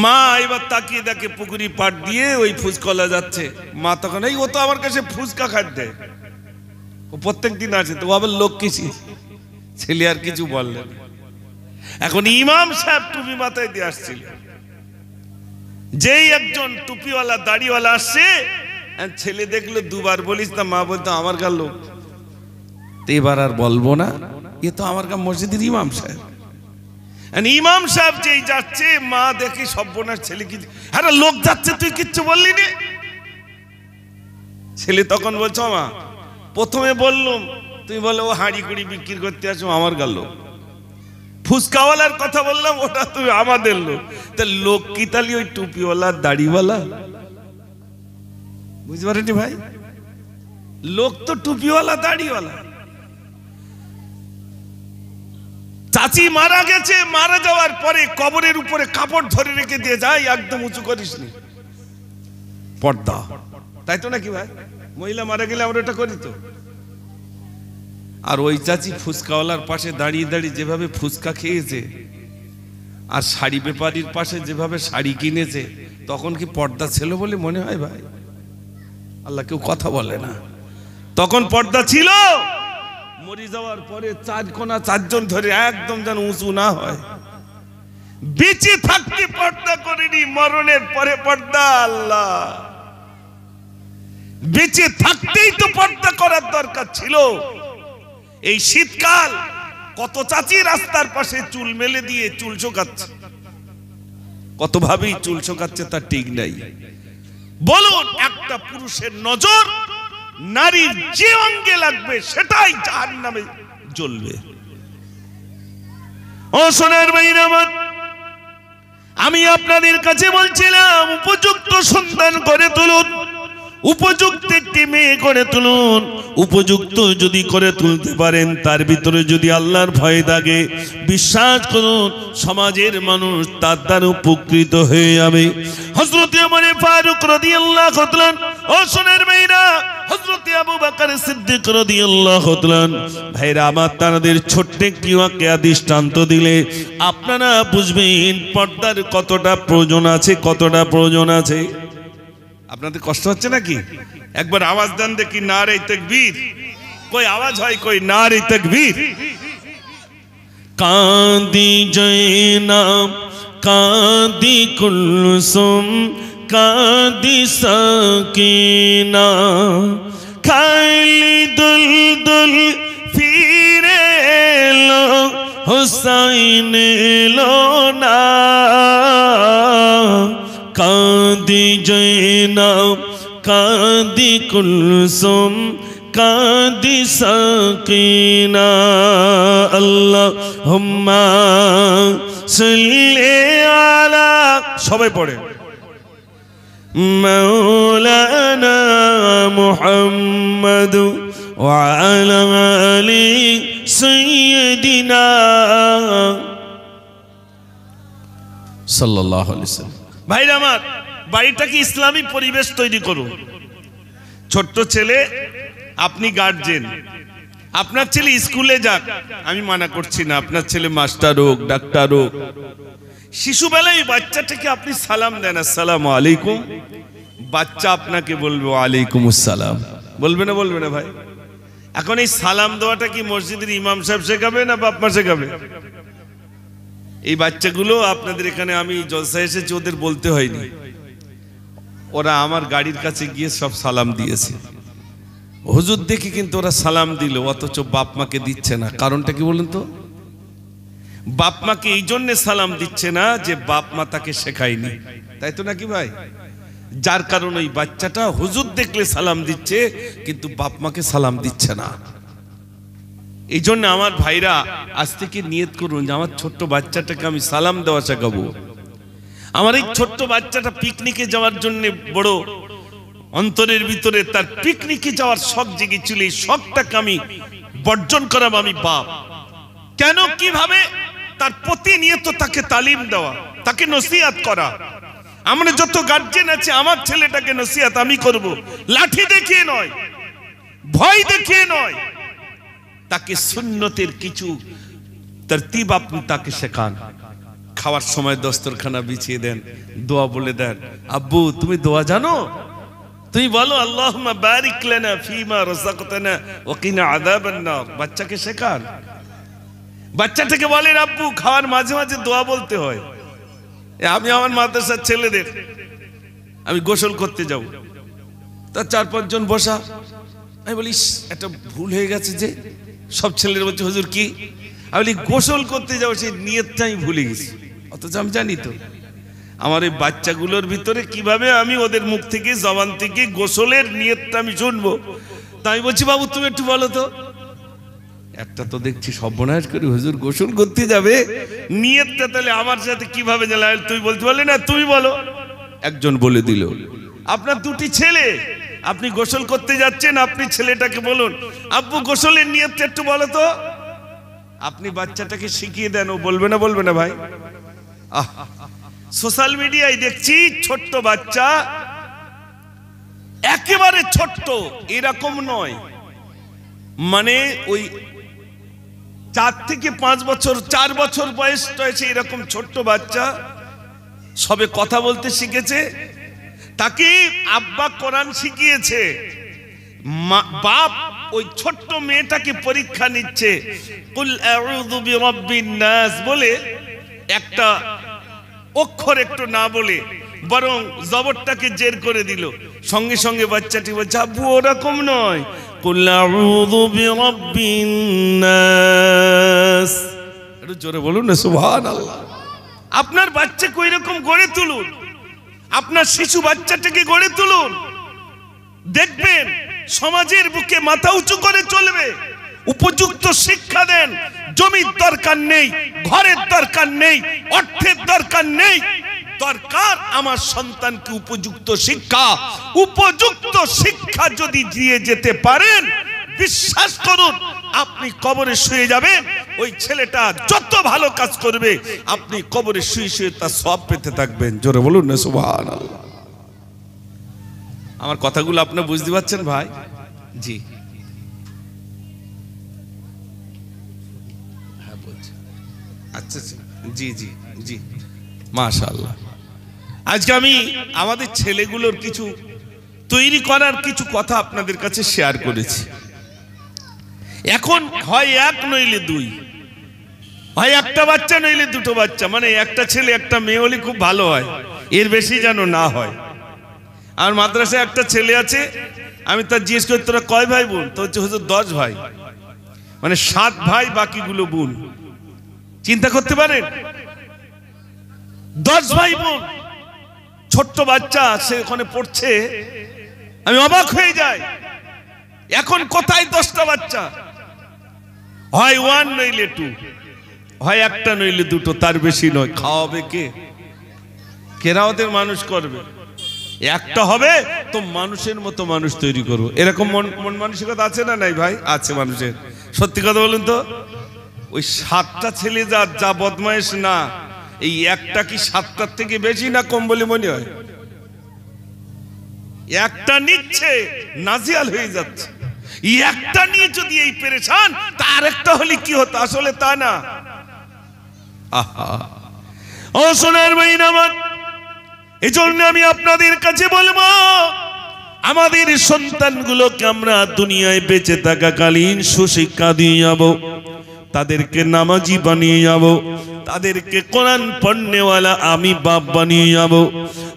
মা এবার তাকিয়ে দেখে পুকুরি পাট দিয়ে ওই ফুচকলা যাচ্ছে। মা তখন এই ও তো আমার কাছে ফুচকা খাদ্যে, ও প্রত্যেক দিন আছে তো, ও আবার লোক কিসি। ছেলে আর কিছু বললেন। এখন ইমাম সাহেব টুপি মাথায় দিয়ে আসছিল, যেই একজন টুপিওয়ালা দাড়িওয়ালা আসছে, ছেলে দেখলো দুবার বলিস না, মা বলতো আমার গা লোক, এবার আর বলবো না, এ তো আমার গা মসজিদের ইমাম সাহেব। ইমাম সাহেব যেই যাচ্ছে, মা দেখি সর্বনাশ, ছেলে কি আরে লোক যাচ্ছে তুই কিচ্ছু বললি না। ছেলে তখন বলছো মা প্রথমে বললাম, তুমি বলো ও হাঁড়ি কুড়ি বিক্রি করতে আসো, আমার গা লোক। ফুচকাওয়ালার কথা বললাম, ওটা তুমি আমাদের লোক। তা লোক কি তালি ওই টুপিওয়ালা দাড়িওয়ালা? বুঝতে পারেনি ভাই? লোক তো টুপিওয়ালা দাড়িওয়ালা। চাচি মারা গেছে, মারা যাওয়ার পরে কবরের উপরে কাপড় ধরে রেখে দিয়ে যায়, একদম উঁচু করিসনি, পর্দা, তাই তো নাকি ভাই? মহিলা মারা গেলে আমরা এটা করি তো। আর ওই চাচি ফুচকাওয়ালার পাশে দাঁড়িয়ে দাঁড়িয়ে যেভাবে ফুচকা খেয়েছে, আর শাড়ি ব্যাপারীর পাশে যেভাবে শাড়ি কিনেছে, তখন কি পর্দা ছিল বলে মনে হয় ভাই? আল্লাহ কেউ কথা বলে না। তখন পর্দা ছিল। মরে যাওয়ার পরে চার কোনা চারজন ধরে একদম যেন উঁচু না হয়। বেঁচে থাকতে পর্দা করেনি, মরণের পরে পর্দা। আল্লাহ, বেঁচে থাকতেই তো পর্দা করার দরকার ছিল। এই শীতকাল কত চাচি রাস্তার পাশে চুল মেলে দিয়ে চুল শোকাচ্ছে, কত ভাবেই চুল শোকাচ্ছে, তার ঠিক নাই। বলুন, একটা পুরুষের নজর নারীর যে অঙ্গে লাগবে সেটাই জাহান্নামে জ্বলবে। ও সোনার ভাইরা আমার, আমি আপনাদের কাছে বলছিলাম উপযুক্ত সন্তান করে তুলুন, উপযুক্ত একটি মেয়ে করে তুলুন। উপযুক্ত যদি করে তুলতে পারেন, তার ভিতরে যদি আল্লাহর ভয় থাকে, বিশ্বাস করুন সমাজের মানুষ তার দ্বারা উপকৃত হয়ে যাবে। হযরত ওমর ফারুক রাদিয়াল্লাহু তাআলা, ও সোনার ভাইরা, হযরত আবু বকর সিদ্দিক রাদিয়াল্লাহু তাআলা, ভাইরা আমার, তাদের ছোট্ট একটি ওয়াকিয়া দৃষ্টান্ত দিলে আপনারা বুঝবেন পর্দার কতটা প্রয়োজন আছে, কতটা প্রয়োজন আছে। আপনাদের কষ্ট হচ্ছে নাকি? একবার আওয়াজ দেন দেখি, নারে তাকবীর। কই আওয়াজ হয়, কই নারে তাকবীর। কাঁদি জয়নাব, কাঁদি কুলসুম, কাঁদি সাকিনা, খালি দুলদুল ফিরে এলো, হুসাইন এলো না। কাঁদি জয়নাব, কাঁদি কুলসুম, কাঁদি সাকিনা, আল্লাহুম্মা সাল্লি আলা, সবাই পড়ে, মাওলানা মুহাম্মদ ওয়া আলা আলি সাইয়্যিদিনা সাল্লাল্লাহু আলাইহি ওয়াসাল্লাম। ভাইরা আমার, বাড়িটাকে ইসলামী পরিবেশ তৈরি করুন। ছোট্ট ছেলে, আপনি গার্জেন, আপনার ছেলে স্কুলে যাক, আমি মানা করছি না, আপনার ছেলে মাস্টার হোক, ডাক্তার হোক, শিশুবেলায় বাচ্চাটাকে আপনি সালাম দেন, আসসালামু আলাইকুম। বাচ্চা আপনাকে বলবে ওয়ালাইকুম আসসালাম, বলবে না? বলবে না ভাই? এখন এই সালাম দেওয়াটা কি মসজিদের ইমাম সাহেব শেখাবে না বাপ মা শেখাবে? এই বাচ্চাগুলো আপনাদের এখানে আমি জলসা এসেছি, ওদের বলতে হয়নি, ওরা আমার গাড়ির কাছে গিয়ে সব সালাম দিয়েছে। হুজুর দেখি কিন্তু ওরা সালাম দিল, অথচ বাপ মাকে দিচ্ছে না। কারণটা কি বলুন তো? বাপ মাকে এই জন্য সালাম দিচ্ছে না যে বাপ মা তাকে শেখায়নি, তাই তো নাকি ভাই? যার কারণে ওই বাচ্চাটা হুজুর দেখলে সালাম দিচ্ছে কিন্তু বাপ মাকে সালাম দিচ্ছে না। এই জন্য আমার ভাইরা আজ থেকে নিয়ত করুন যে আমার ছোট্ট বাচ্চাটাকে আমি সালাম দেওয়া শেখাবো। আমার এই ছোট্ট বাচ্চাটা পিকনিকে যাওয়ার জন্য বড় অন্তরের ভিতরে তার পিকনিকে যাওয়ার শখ জেগেছিল, এই শখটাকে আমি বর্জন করাবো আমি বাপ। কেন, কিভাবে? তার প্রতিনিয়ত তাকে তালিম দেওয়া, তাকে নসিহত করা। আমরা যত গার্জেন আছে আমার ছেলেটাকে নসিহত আমি করব, লাঠি দেখিয়ে নয়, ভয় দেখিয়ে নয়, তাকে সুন্নতের কিছু তরতিব আপনি তাকে শেখান। খাওয়ার সময় দস্তরখানা বিছিয়ে দেন, দোয়া বলে দেন। আব্বু তুমি দোয়া জানো? তুমি বলো আল্লাহুম্মা বারিক লানা ফিমা রাযাকতানা ওয়া কিনা আযাবান নার। বাচ্চাকে শেখান, বাচ্চাটাকে বলেন আব্বু খাওয়ার মাঝে মাঝে দোয়া বলতে হয়। আমি আমার মাদ্রাসার ছেলেদের আমি গোসল করতে যাব, তা 4-5 জন বসা, আমি বলি একটা ভুল হয়ে গেছে যে সব ছেলেরা বলছে হুজুর কি? আমি বলি গোসল করতে যাবো, সেই নিয়তটা আমি ভুলে গেছি। অথচ আমি জানি তো আমার এই বাচ্চাগুলোর ভিতরে কিভাবে আমি ওদের মুখ থেকে জবান থেকে গোসলের নিয়তটা আমি শুনবো। তাই বলছি বাবু তুমি একটু বলো তো। একটা তো দেখছি সর্বনাশ করে হুজুর গোসল করতে যাবে, নিয়তটা তাহলে আমার সাথে কিভাবে জানলে? তুই বলতে পারলি না, তুমি বলো। একজন বলে দিল, আপনার 2টি ছেলে, আপনি গোসল করতে যাচ্ছেন, আপনি ছেলেটাকে বলুন আব্বু গোসলের নিয়তটা একটু বলো তো। আপনি বাচ্চাটাকে শিখিয়ে দেন, ও বলবে না? বলবে না ভাই? সোশ্যাল মিডিয়ায় দেখছি ছোট্ট বাচ্চা, একেবারে ছোট্ট, এরকম নয়, মানে ওই 4 থেকে 5 বছর, 4 বছর বয়স হয়েছে, এরকম ছোট্ট বাচ্চা সবে কথা বলতে শিখেছে, তাকে আব্বা কোরআন শিখিয়েছে, বাপ ওই ছোট্ট মেয়েটাকে পরীক্ষা নিচ্ছে, কুল আউযু বিরাব্বিন নাস বলে একটা অক্ষর একটু না বলে বরং জবরটাকে জের করে দিল। সঙ্গে সঙ্গে বাচ্চাটি বলছে আব্বু ওরকম নয়, কুল আউযু বিরাব্বিন নাস। একটু জোরে বলুন না সুবহানাল্লাহ। আপনার বাচ্চাকে ওই রকম গড়ে তুলুন, আপনার শিশু বাচ্চাটাকে গড়ে তুলুন, দেখবেন সমাজের বুকে মাথা উঁচু করে চলবে। উপযুক্ত শিক্ষা দেন, জমির দরকার নেই, ঘরের দরকার নেই, অর্থের দরকার নেই, দরকার আমার সন্তানকে উপযুক্ত শিক্ষা। উপযুক্ত শিক্ষা যদি দিয়ে যেতে পারেন, বিশ্বাস করুন আপনি কবরে শুয়ে যাবেন, ওই ছেলেটা যত ভালো কাজ করবে আপনি কবরে শুয়ে শুয়ে তার সওয়াব পেতে থাকবেন। জোরে বলুন না সুবহানাল্লাহ। আমার কথাগুলো আপনি বুঝতে পারছেন ভাই? জি হ্যাঁ বলছি। আচ্ছা জি জি জি মাশাআল্লাহ। আজকে আমি আমাদের ছেলেগুলোর কিছু তৈরি করার কিছু কথা আপনাদের কাছে শেয়ার করেছি। এখন হয় 1 নইলে 2, হয় একটা বাচ্চা নইলে 2টো বাচ্চা, মানে একটা ছেলে একটা মেয়ে হলে খুব ভালো হয়, এর বেশি যেন না হয়। আর মাদ্রাসায় একটা ছেলে আছে, আমি তার জিজ্ঞেস করি তোরা কয় ভাই বোন? তো হচ্ছে হুজুর 10 ভাই, মানে 7 ভাই বাকিগুলো বোন। চিন্তা করতে পারেন, 10 ভাই বোন, ছোট্ট বাচ্চা সে ওখানে পড়ছে, আমি অবাক হয়ে যাই। এখন কোথায় 10টা বাচ্চা? হয় 1 নইলে 2, হয় একটা নইলে 2টো, তার বেশি নয়। খাওয়াবে কে? কেরাওয়াতের মানুষ করবে। একটা হবে তো মানুষের মতো মানুষ তৈরি করবো, এরকম মন মানসিকতা আছে না নাই ভাই? আছে মানুষের। সত্যি কথা বলুন তো, ওই 7টা ছেলে যা বদমাইশ না, এই একটা কি 7টার থেকে বেশি না কম বলে মনে হয়? একটা নিচ্ছে নাজিয়াল হয়ে যাচ্ছে, একটা নিয়ে যদি এই পেরেশান, তার একটা হলে কি হতো? আসলে তা না। ও সোনার ভাই আমার, এজন্য আমি আপনাদের কাছে বলবো, আমাদের সন্তানগুলোকে আমরা দুনিয়ায় বেঁচে থাকাকালীন সুশিক্ষা দিয়ে যাব, তাদেরকে নামাজি বানিয়ে যাব, তাদেরকে কোরআন পড়নেওয়ালা আমি বাপ বানিয়ে যাব।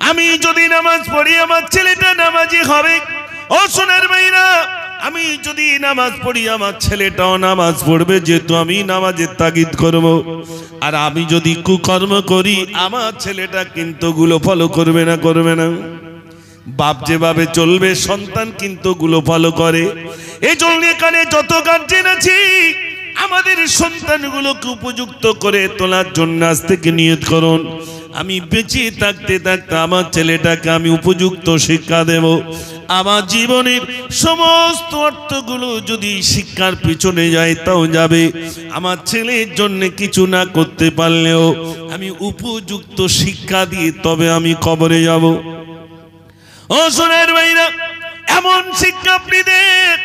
আমি যদি নামাজ পড়ি আমার ছেলেটা নামাজি হবে। ও সোনার ভাইরা, আমি যদি নামাজ পড়ি আমার ছেলেটাও নামাজ পড়বে, যেহেতু আমি নামাজের তাগিদ করব। আর আমি যদি কুকর্ম করি আমার ছেলেটা কিন্তু গুলো ফলো করবে না, করবে না। বাপ যেভাবে চলবে সন্তান কিন্তু গুলো ফলো করে। এই জন্য এখানে যত গার্জেন আছি আমাদের সন্তানগুলোকে উপযুক্ত করে তোলার জন্য আজ থেকে নিয়ত করুন, আমি বেঁচে থাকতে থাকতে আমার ছেলেটাকে আমি উপযুক্ত শিক্ষা দেব। আমার জীবনের সমস্ত অর্থগুলো যদি শিক্ষার পিছনে যায় তাও যাবে। আমার ছেলের জন্য কিছু না করতে পারলেও আমি উপযুক্ত শিক্ষা দিয়ে তবে আমি কবরে যাব। ও সোনার ভাইরা, এমন শিক্ষা আপনি দেন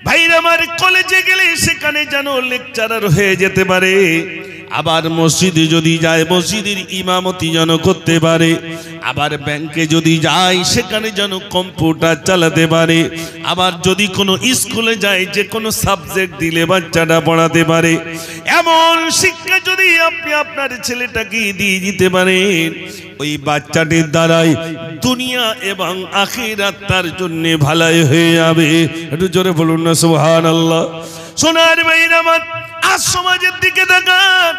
ভাইরা, আমার কলেজে গেলে সেখানে যেন লেকচারার হয়ে যেতে পারে। আবার মসজিদে যদি যায় মসজিদের ইমামতি যেন করতে পারে। আবার ব্যাংকে যদি যায় সেখানে যেন কম্পিউটার চালাতে পারে। আবার যদি কোনো স্কুলে যায় যে কোনো সাবজেক্ট দিলে বাচ্চাটা পড়াতে পারে। এমন শিক্ষা যদি আপনি আপনার ছেলেটাকে দিয়ে দিতে পারেন, ওই বাচ্চাটির দ্বারাই দুনিয়া এবং আখিরাত তার জন্য ভালাই হয়ে যাবে। একটু জোরে বলুন না সুবহানাল্লাহ। সোনার ভাইরা আমার, আজ সমাজের দিকে তাকান,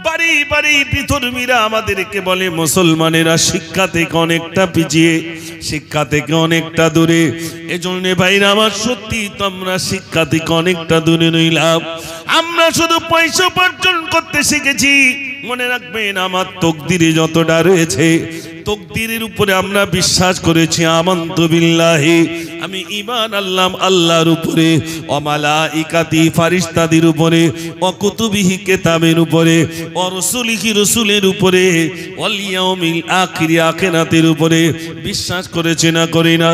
বাড়ি বাড়ি বিধর্মীরা আমাদেরকে বলে মুসলমানেরা শিক্ষা থেকে অনেকটা পিছিয়ে, শিক্ষা থেকে অনেকটা দূরে। এজন্য ভাইরা আমার, সত্যি তো আমরা শিক্ষা থেকে অনেকটা দূরে রইলাম। আমরা শুধু পয়সা উপার্জন করতে শিখেছি। মনে রাখবেন আমার তকদিরে যতটা রয়েছে, তকদিরের উপরে আমরা বিশ্বাস করেছি। আমানতু বিল্লাহি, আমি ঈমান আনলাম আল্লাহর উপরে, ওয়া মালাইকাতি ফারিস্তাদের উপরে, ওয়া কুতুবিহি কিতাবের উপরে, ওয়া রাসূলিহি রাসূলের উপরে, ওয়াল ইয়াউমিল আখির আখিরাতের উপরে বিশ্বাস করেছি না করি না?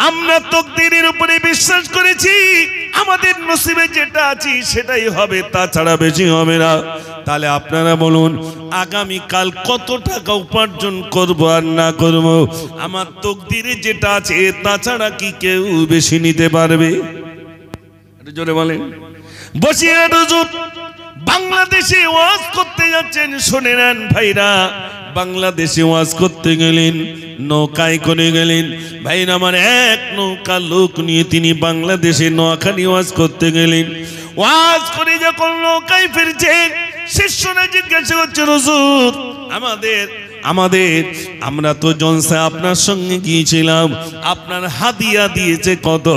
আমরা তকদিরের উপরে বিশ্বাস করেছি। আমাদের নসিবে যেটা আছে সেটাই হবে, তাছাড়া বেশি হবে না। তাহলে আপনারা বলুন, আগামী কাল কত টাকা উপার্জন করব আর না করব, আমার তকদিরে যেটা আছে তাছাড়া কি কেউ বেশি নিতে পারবে? একটু জোরে বলেন। বসিরহাট হুজুর বাংলাদেশে ওয়াজ করতে যাচ্ছেন, শুনে নেন ভাইরা। বাংলাদেশে ওয়াজ করতে গেলেন, নৌকায় করে গেলেন। ভাইরা আমার, এক নৌকা লোক নিয়ে তিনি বাংলাদেশে নোয়াখালী ওয়াজ করতে গেলেন। ওয়াজ করে যখন নৌকায় ফিরছেন, শিষ্যরা জিজ্ঞাসা করছে, হুজুর আমরা তো জলসা আপনার সঙ্গে গিয়েছিলাম, আপনার হাদিয়া দিয়েছে কত?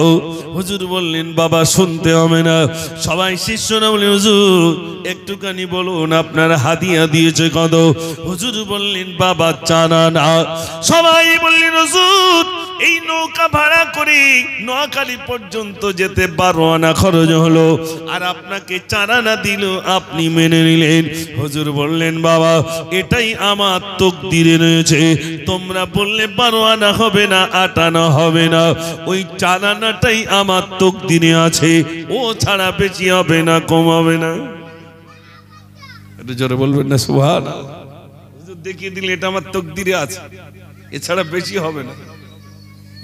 হুজুর বললেন, বাবা শুনতে হবে না। সবাই শিষ্যরা বলে, হুজুর একটুখানি বলুন আপনার হাদিয়া দিয়েছে কত? হুজুর বললেন, বাবা 4 আনা। সবাই বললেন, হুজুর এই নৌকা ভাড়া করে নোয়াখালী পর্যন্ত যেতে 12 আনা খরচ হলো, আর আপনাকে 4 আনা দিল, আপনি মেনে নিলেন। হুজুর বললেন, বাবা এটাই আমার তকদিরে রয়েছে। তোমরা বললে 12 আনা হবে না, 8 আনা হবে না, ওই 4 আনাটাই আমার তকদিরে আছে, ও ছাড়া বেশি হবে না, কম হবে না। একটু জোরে বলবেন না সুবহানাল্লাহ। হুজুর দেখিয়ে দিলে এটা আমার তকদিরে আছে, এছাড়া বেশি হবে না,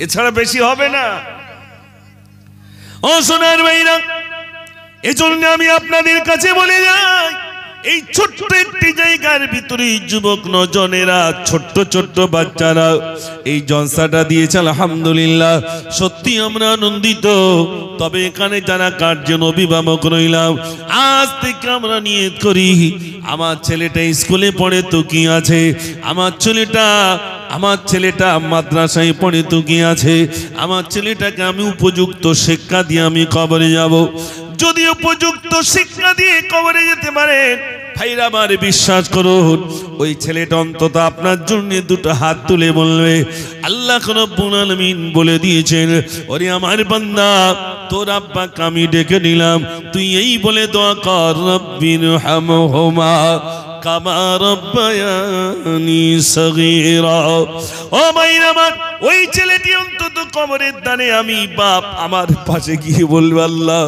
এছাড়া বেশি হবে না। ও সোনার ভাইরা, এজন্য আমি আপনাদের কাছে বলে যাই, এই ছোট্ট একটি জায়গার ভিতরে যুবক নজনেরা, ছোট্ট ছোট্ট বাচ্চারা এই জলসাটা দিয়েছে, আলহামদুলিল্লাহ সত্যি আমরা আনন্দিত। তবে এখানে যারা গার্জিয়ান অভিভাবক রইলাম, আজ থেকে আমরা নিয়ত করি, আমার ছেলেটা স্কুলে পড়ে তো কি আছে, আমার ছেলেটা মাদ্রাসায় পড়ে তো কি আছে, আমার ছেলেটাকে আমি উপযুক্ত শিক্ষা দিয়ে আমি কবরে যাব। যদি উপযুক্ত শিক্ষা দিয়ে কবরে যেতে পারেন ভাইরা আমার, বিশ্বাস করুন ওই ছেলেটা অন্তত আপনার জন্য 2 হাত তুলে বলবে, আল্লাহ রাব্বুল আলামিন বলে দিয়েছেন, ওরে আমার বান্দা তোর আব্বাকে আমি ডেকে নিলাম, তুই এই বলে দোয়া কর, রব্বিরহামহুমা কামা রাব্বায়ানি সগীরা। ও ভাইরা আমার, ওই ছেলেটি অন্তত কবরের দানে আমি বাপ আমার পাশে গিয়ে বলবে, আল্লাহ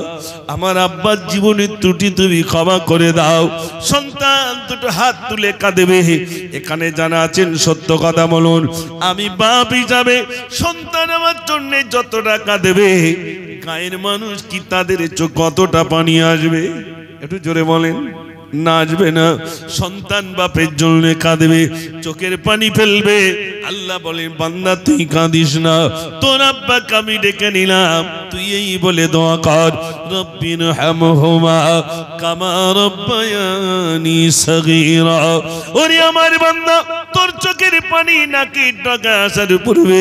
আমার আব্বার জীবনের ত্রুটি তুমি ক্ষমা করে দাও। সন্তান 2 হাত তুলে কাঁদবে। এখানে জানা আছেন, সত্য কথা বলুন, আমি বাপ হিসাবে সন্তান আমার জন্য যতটা কাঁদবে, গায়ের মানুষ কি তাদের চোখ কতটা পানি আসবে? একটু জোরে বলেন। নাচবে না, সন্তান বাপের জন্য কাঁদবে, চোখের পানি ফেলবে। আল্লাহ বলেন বান্দা তুই কাঁদিস না, তোর আব্বাকে আমি ডেকে নিলাম, তুই এই বলে দোয়া কর, রব্বিরহামহুমা কামা রব্বায়ানি সগীরা। ওরে আমার বান্দা, তোর চোখের পানি নাকি টাকা আসার পূর্বে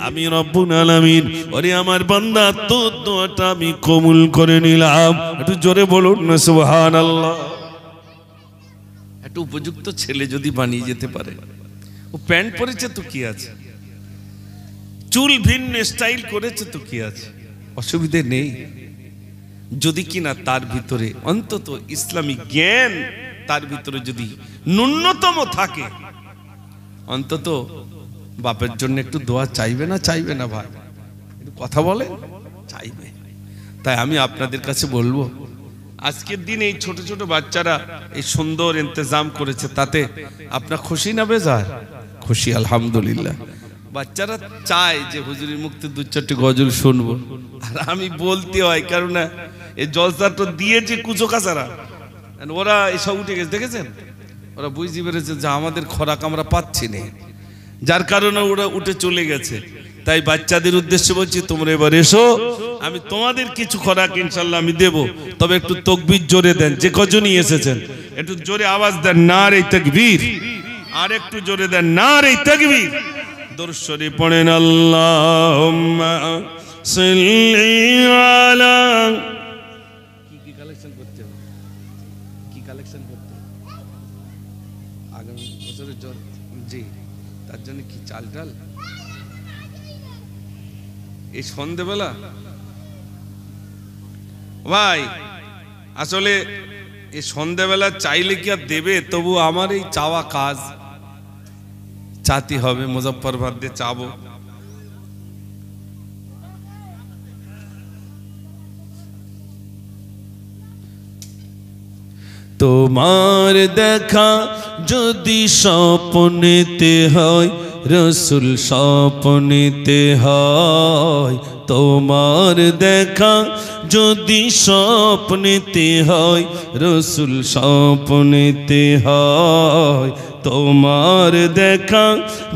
আমি রব্বুল আলামিন, ওরে আমার বান্দা তোর দোয়াটা আমি কবুল করে নিলাম। একটু জোরে বলুন না সুবহানাল্লাহ। একটু উপযুক্ত ছেলে যদি বানিয়ে যেতে পারে, ও প্যান্ট পরেছে তো কি আছে, চুল ভিন্ন স্টাইল করেছে তো কি আছে, অসুবিধে নেই, যদি কিনা তার ভিতরে অন্তত ইসলামী জ্ঞান তার ভিতরে যদি ন্যূনতম থাকে, অন্তত বাপের জন্য একটু দোয়া চাইবে না? চাইবে না ভাই? একটু কথা বলেন, চাইবে। তাই আমি আপনাদের কাছে বলবো, আজকের দিন এই ছোট ছোট বাচ্চারা এই সুন্দর ইন্তজাম করেছে, তাতে আপনার খুশি না বেজার? খুশি, আলহামদুলিল্লাহ। বাচ্চারা চায় যে হুজুরের মুক্তি দু চারটি গজল শুনবো, আর আমি বলতে হয়, কারণ এই জলসাটা দিয়েছে কুচো কাচারা, ওরা এসব উঠে গেছে, দেখেছেন? ওরা বুঝতে পেরেছে যে আমাদের খোরাক আমরা পাচ্ছি না, যার কারণে ওরা উঠে চলে গেছে। তাই বাচ্চাদের উদ্দেশ্যে বলছি, তোমরা এবার এসো, আমি তোমাদের কিছু খোরাক ইনশাল্লাহ আমি দেব, তবে একটু তাকবীর জোরে দেন, যে কজনই এসেছেন একটু জোরে আওয়াজ দেন, নারে তাকবীর। আর একটু জোরে দেন, নারে তাকবীর। দরুদ শরীফ পড়েন, আল্লাহুম্মা সাল্লি আলা। কি কালেকশন করতে হবে, কি কালেকশন করতে হবে আগামী বছরের জন্য? জি, তার জন্য কি চাল ডাল এই সন্ধ্যেবেলা? ভাই আসলে এই সন্ধ্যেবেলা চাইলে কি আর দেবে? তবু আমার এই চাওয়া কাজ চাতে হবে, মুজফফরবাদ দিয়ে চাবো। তোমার দেখা যদি স্বপ্নেতে হয়, রসুল স্বপ্নেতে হয়। তোমার দেখা যদি স্বপ্নেতে হয়, রসুল স্বপ্নেতে হয়। তোমার দেখা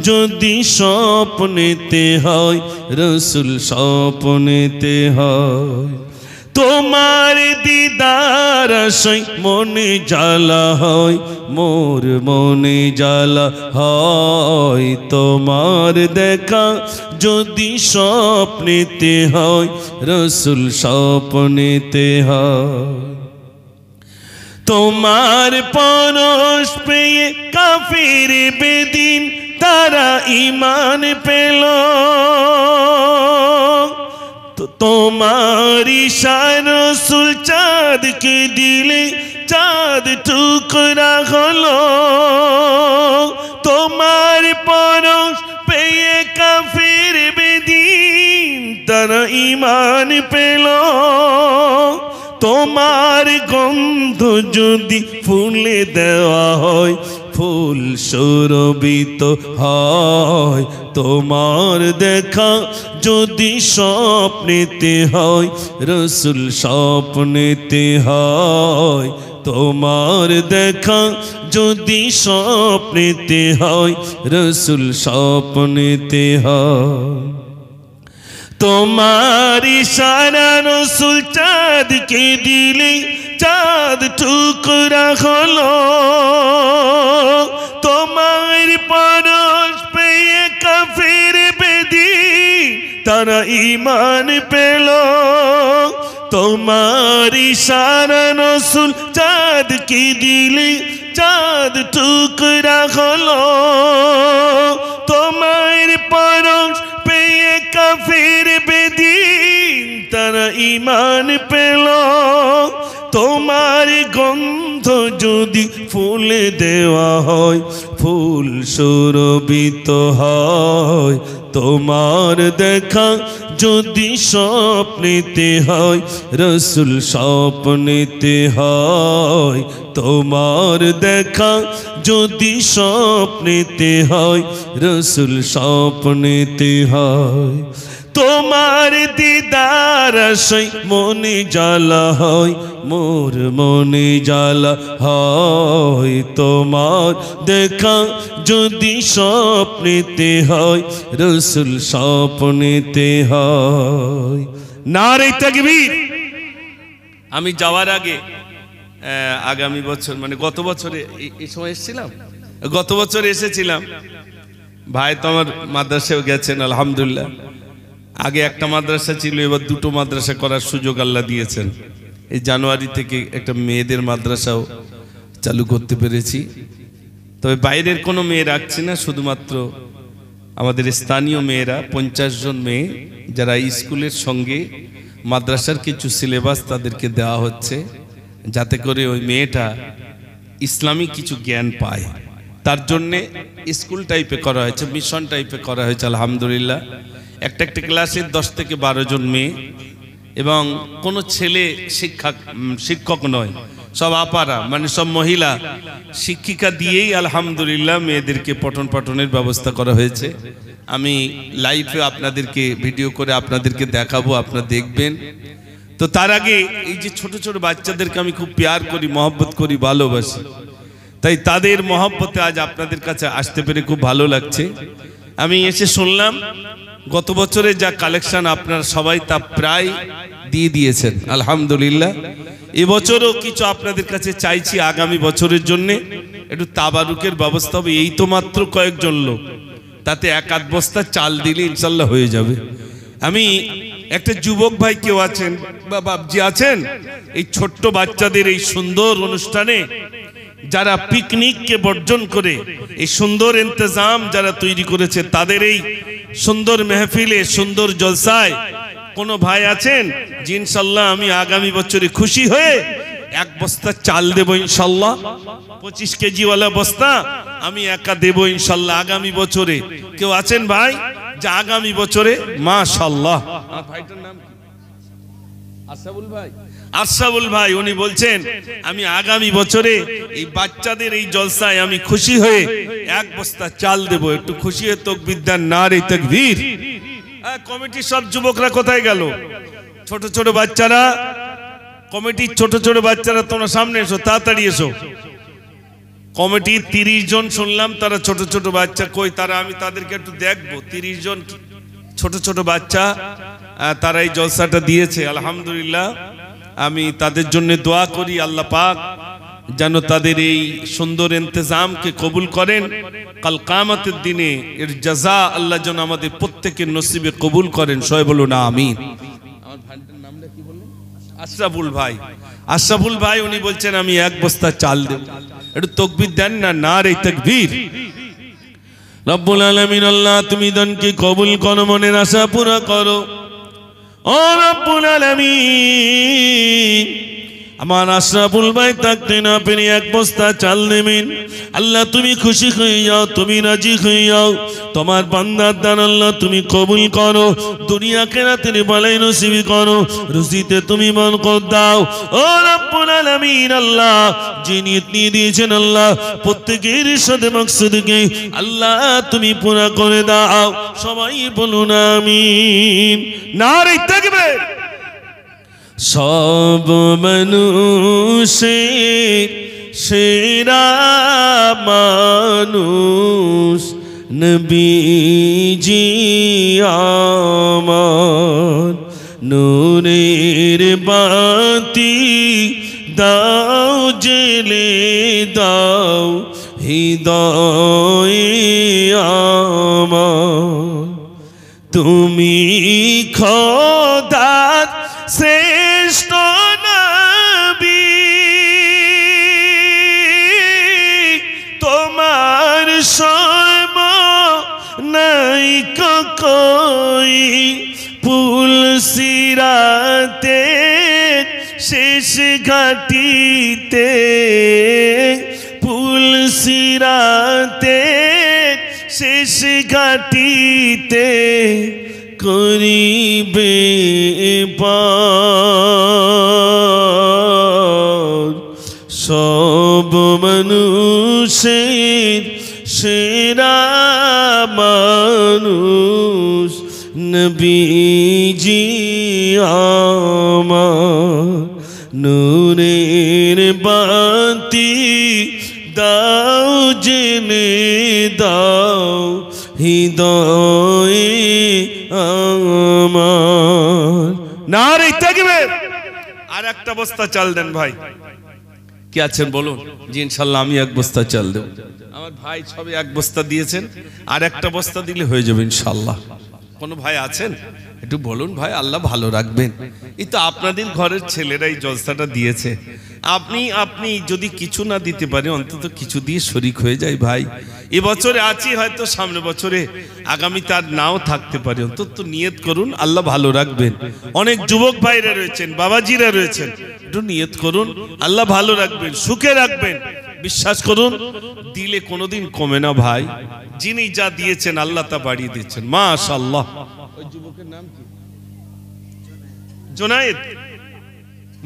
যদি স্বপ্নেতে হয়, রসুল স্বপ্নেতে হয়। তোমার দিদার আশায় মনে জ্বালা হয়, মোর মনে জ্বালা হয়। তোমার দেখা যদি স্বপ্নেতে হয়, রসুল স্বপ্নেতে হয়। তোমার পরশ পেয়ে কাফির বেদিন তারা ঈমান পেল। তোমার ইশারায় রসুল চাঁদকে দিলে চাঁদ টুকরা হলো। তোমার পরশ পেয়ে কাফির বেদিন তারা ঈমান পেল। তোমার গন্ধ যদি ফুলে দেওয়া হয়, ফুল সুরভিত হয়। তোমার দেখা যদি স্বপ্নেতে হয়, রসুল স্বপ্নেতে হয়। তোমার দেখা যদি স্বপ্নেতে হয়, রসুল স্বপ্নেতে হয়। তোমার ইশারা রসুল চাঁদকে দিলে চাঁদ টুকরা হলো। তোমার পরশ পেয়ে কাফির বেদিন তারা ঈমান পেল। তোমার ইশারা রসুল চাঁদকে দিলে চাঁদ টুকরা হলো। তোমার পরশ পেয়ে কাফির বেদিন তারা ঈমান পেল। তোমার গন্ধ যদি ফুলে দেওয়া হয়, ফুল সুরভিত হয়। তোমার দেখা যদি স্বপ্নেতে হয়, রসুল স্বপ্নেতে হয়। তোমার দেখা যদি স্বপ্নেতে হয়, রসুল স্বপ্নেতে হয়। তোমার দিদার আশায় মনে জ্বালা হয়, মোর মনে জ্বালা হয়। তোমার দেখা যদি স্বপ্নেতে হয়, রসুল স্বপ্নেতে হয়। নারে তাকবীর। আমি যাওয়ার আগে আগামী বছর মানে গত বছরে এই সময় এসেছিলাম, গত বছর এসেছিলাম। ভাই তো আমার মাদ্রাসায় গেছেন আলহামদুলিল্লাহ। আগে একটা মাদ্রাসা ছিল, এবার দুটো মাদ্রাসা করার সুযোগ আল্লাহ দিয়েছেন। এই জানুয়ারি থেকে একটা মেয়েদের মাদ্রাসাও চালু করতে পেরেছি। তবে বাইরের কোনো মেয়ে রাখছি না, শুধুমাত্র আমাদের স্থানীয় মেয়েরা 50 জন মেয়ে যারা স্কুলের সঙ্গে মাদ্রাসার কিছু সিলেবাস তাদেরকে দেওয়া হচ্ছে, যাতে করে ওই মেয়েটা ইসলামিক কিছু জ্ঞান পায়। তার জন্যে স্কুল টাইপে করা হয়েছে, মিশন টাইপে করা হয়েছে আলহামদুলিল্লাহ। একটা ক্লাসে 10 থেকে 12 জন মেয়ে, এবং কোনো ছেলে শিক্ষক নয়, সব আপারা মানে সব মহিলা শিক্ষিকা দিয়েই আলহামদুলিল্লাহ মেয়েদেরকে পঠন পাঠনের ব্যবস্থা করা হয়েছে। আমি লাইভে আপনাদেরকে ভিডিও করে আপনাদেরকে দেখাবো, আপনারা দেখবেন। তো তার আগে এই যে ছোট ছোট বাচ্চাদেরকে আমি খুব প্যার করি, মহব্বত করি, ভালোবাসি, তাই তাদের মহব্বতে আজ আপনাদের কাছে আসতে পেরে খুব ভালো লাগছে। আমি এসে শুনলাম গত বছরে যা কালেকশন আপনারা সবাই তা প্রায় দিয়ে দিয়েছেন আলহামদুলিল্লাহ। এবছরও কিছু আপনাদের কাছে চাইছি, আগামী বছরের জন্য একটু তাবারুকের ব্যবস্থা হবে। এই তো মাত্র কয়েকজন লোক, তাতে 1-8 বস্তা চাল দিলে ইনশাল্লাহ হয়ে যাবে। আমি একটা যুবক ভাই কেউ আছেন বা বাবজি আছেন, এই ছোট্ট বাচ্চাদের এই সুন্দর অনুষ্ঠানে যারা পিকনিককে বর্জন করে এই সুন্দর ইন্তজাম যারা তৈরি করেছে, তাদের এই সুন্দর মেহফিলে সুন্দর জলসায় কোনো ভাই আছেন যে ইনশাল্লাহ আমি আগামী বছরে খুশি হয়ে 1 বস্তা চাল দেব ইনশাল্লাহ, 25 কেজিওয়ালা বস্তা আমি একা দেব ইনশাল্লাহ আগামী বছরে? কেউ আছেন ভাই যে আগামী বছরে? মাশাআল্লাহ। ভাইটার নাম কি? আশরাফুল ভাই। আশরাফুল ভাই উনি বলছেন আমি আগামী বছরে এই বাচ্চাদের এই জলসায় আমি খুশি হয়ে 1 বস্তা চাল দেব। একটু খুশি হয়ে তাকবীর দেন, নারে তাকবীর। কমিটির সব যুবকরা কোথায় গেল? ছোট ছোট বাচ্চারা, কমিটির ছোট ছোট বাচ্চারা তোমরা সামনে এসো, তাড়াতাড়ি এসো। কমিটির 30 জন শুনলাম, তারা ছোট ছোট বাচ্চা। কই তারা? আমি তাদেরকে একটু দেখবো। 30 জন ছোট ছোট বাচ্চা তারা এই জলসাটা দিয়েছে আলহামদুলিল্লাহ। আমি তাদের জন্য দোয়া করি আল্লাহ পাক যেন তাদের এই সুন্দর ইন্তজামকে কবুল করেন। কাল কিয়ামতের দিনে এর জাযা আল্লাহ যেন আমাদের প্রত্যেকের নসিবে কবুল করেন। সবাই বলুন আমিন। আমার ভাইটার নামটা কি বললেন? আশরাফুল ভাই। আশরাফুল ভাই উনি বলছেন আমি 1 বস্তা চাল দেব। একটু তাকবীর দেন না, নারে তাকবীর। রব্বুল আলামিন আল্লাহ তুমি দানকে কবুল করো, মনের আশা পুরা করো। ও রব্বুল আলামিন, আমার আশরাফুল ভাই থাকতে না পেরে 1 বস্তা চাল দেবেন। আল্লাহ তুমি খুশি হয়ে যাও, তুমি রাজি হয়ে যাও। তোমার বান্দার দান আল্লাহ তুমি কবুল করো, দুনিয়া আখিরাতের ভালাই নসিব করো, রুজিতে তুমি বরকত দাও। ও রব্বুল আলামিন আল্লাহ যে নিয়ত নিয়ে দিয়েছেন আল্লাহ প্রত্যেকের সাথে মাকসুদকে আল্লাহ তুমি পুরা করে দাও। সবাই বলুন আমিন, নারে তাকবীর। সব মানুষের সেরা মানুষ নবীজি আমার, নূরের বাতি দাও জেলে দাও হৃদয়ে আমার। তুমি খোদার শ্রেষ্ঠ নবী, তোমার সম নাই কই। পুল সিরাতে শেষ ঘাটিতে, পুল সিরাতে শেষ ঘাটিতে করিবে পার। সব মানুষের সেরা মানুষ নবীজি আমার নূরের বাতি দাও জেনে দাও হৃদয়ে আমার। নারে তাকবীর। আর একটা বস্তা চাল দেন ভাই। কি আছেন বলুন? জি ইনশাআল্লাহ আমি এক বস্তা চাল দেব। আমার ভাই সবে এক বস্তা দিয়েছেন, আর একটা বস্তা দিলে হয়ে যাবে ইনশাআল্লাহ। কোনো ভাই আছেন? একটু বলুন ভাই, আল্লাহ ভালো রাখবেন। এই তো আপনাদের ঘরের ছেলেরাই জলসাটা দিয়েছে। আপনি যদি কিছু না দিতে পারে অন্তত কিছু দিয়ে শরিক হয়ে যায় ভাই। এবছরে আছি, হয়তো সামনে বছরে আগামী তার নাও থাকতে পারে, অন্তত নিয়ত করুন আল্লাহ ভালো রাখবেন। অনেক যুবক ভাইরা রয়েছেন, বাবাজিরা রয়েছেন, একটু নিয়ত করুন আল্লাহ ভালো রাখবেন, সুখে রাখবেন। বিশ্বাস করুন দিলে কোনোদিন কমে না ভাই। যিনি যা দিয়েছেন আল্লাহ তা বাড়িয়ে দিচ্ছেন। মাশাআল্লাহ। ওই যুবকের নাম কি? জোনায়েদ।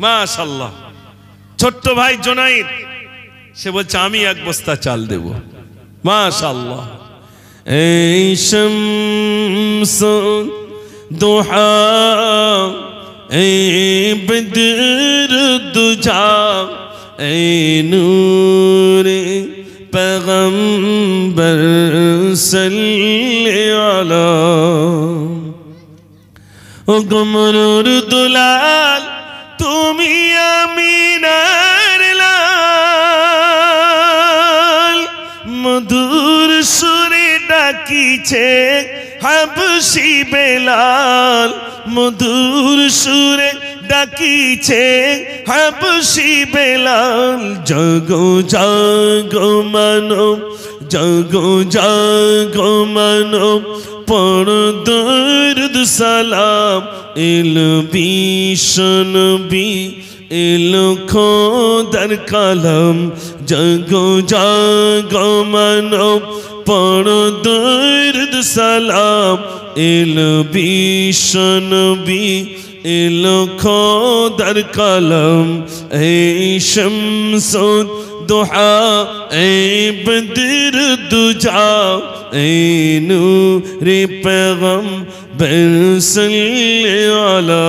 মাশাআল্লাহ, ছোট্ট ভাই জোনায়েদ, সে বলছে আমি এক বস্তা চাল দেব। মাশাআল্লাহ। এই শামসুদ দুহা এই বদর দুজা এই নূরে पैगंबर सल्ले अला ओ गुमरुर दुलाल তুমি আমিনার লাল মধুর সুরে ডাকিছে হাবশি বেলাল মধুর সুরে ডাকিছে হাবশি বেলাল জাগো জাগো মানব জাগো জাগো মানব পড় দরুদ সালাম এলো বিশ্বনবী এলো খোদার কালাম জাগো জাগো মানব পড় দরুদ সালাম এলো বিশ্বনবী এলো খোদার কালাম এই শামসুদ দুহা এই বদর দুজা এই নূরে पैगंबर सल्ले अला।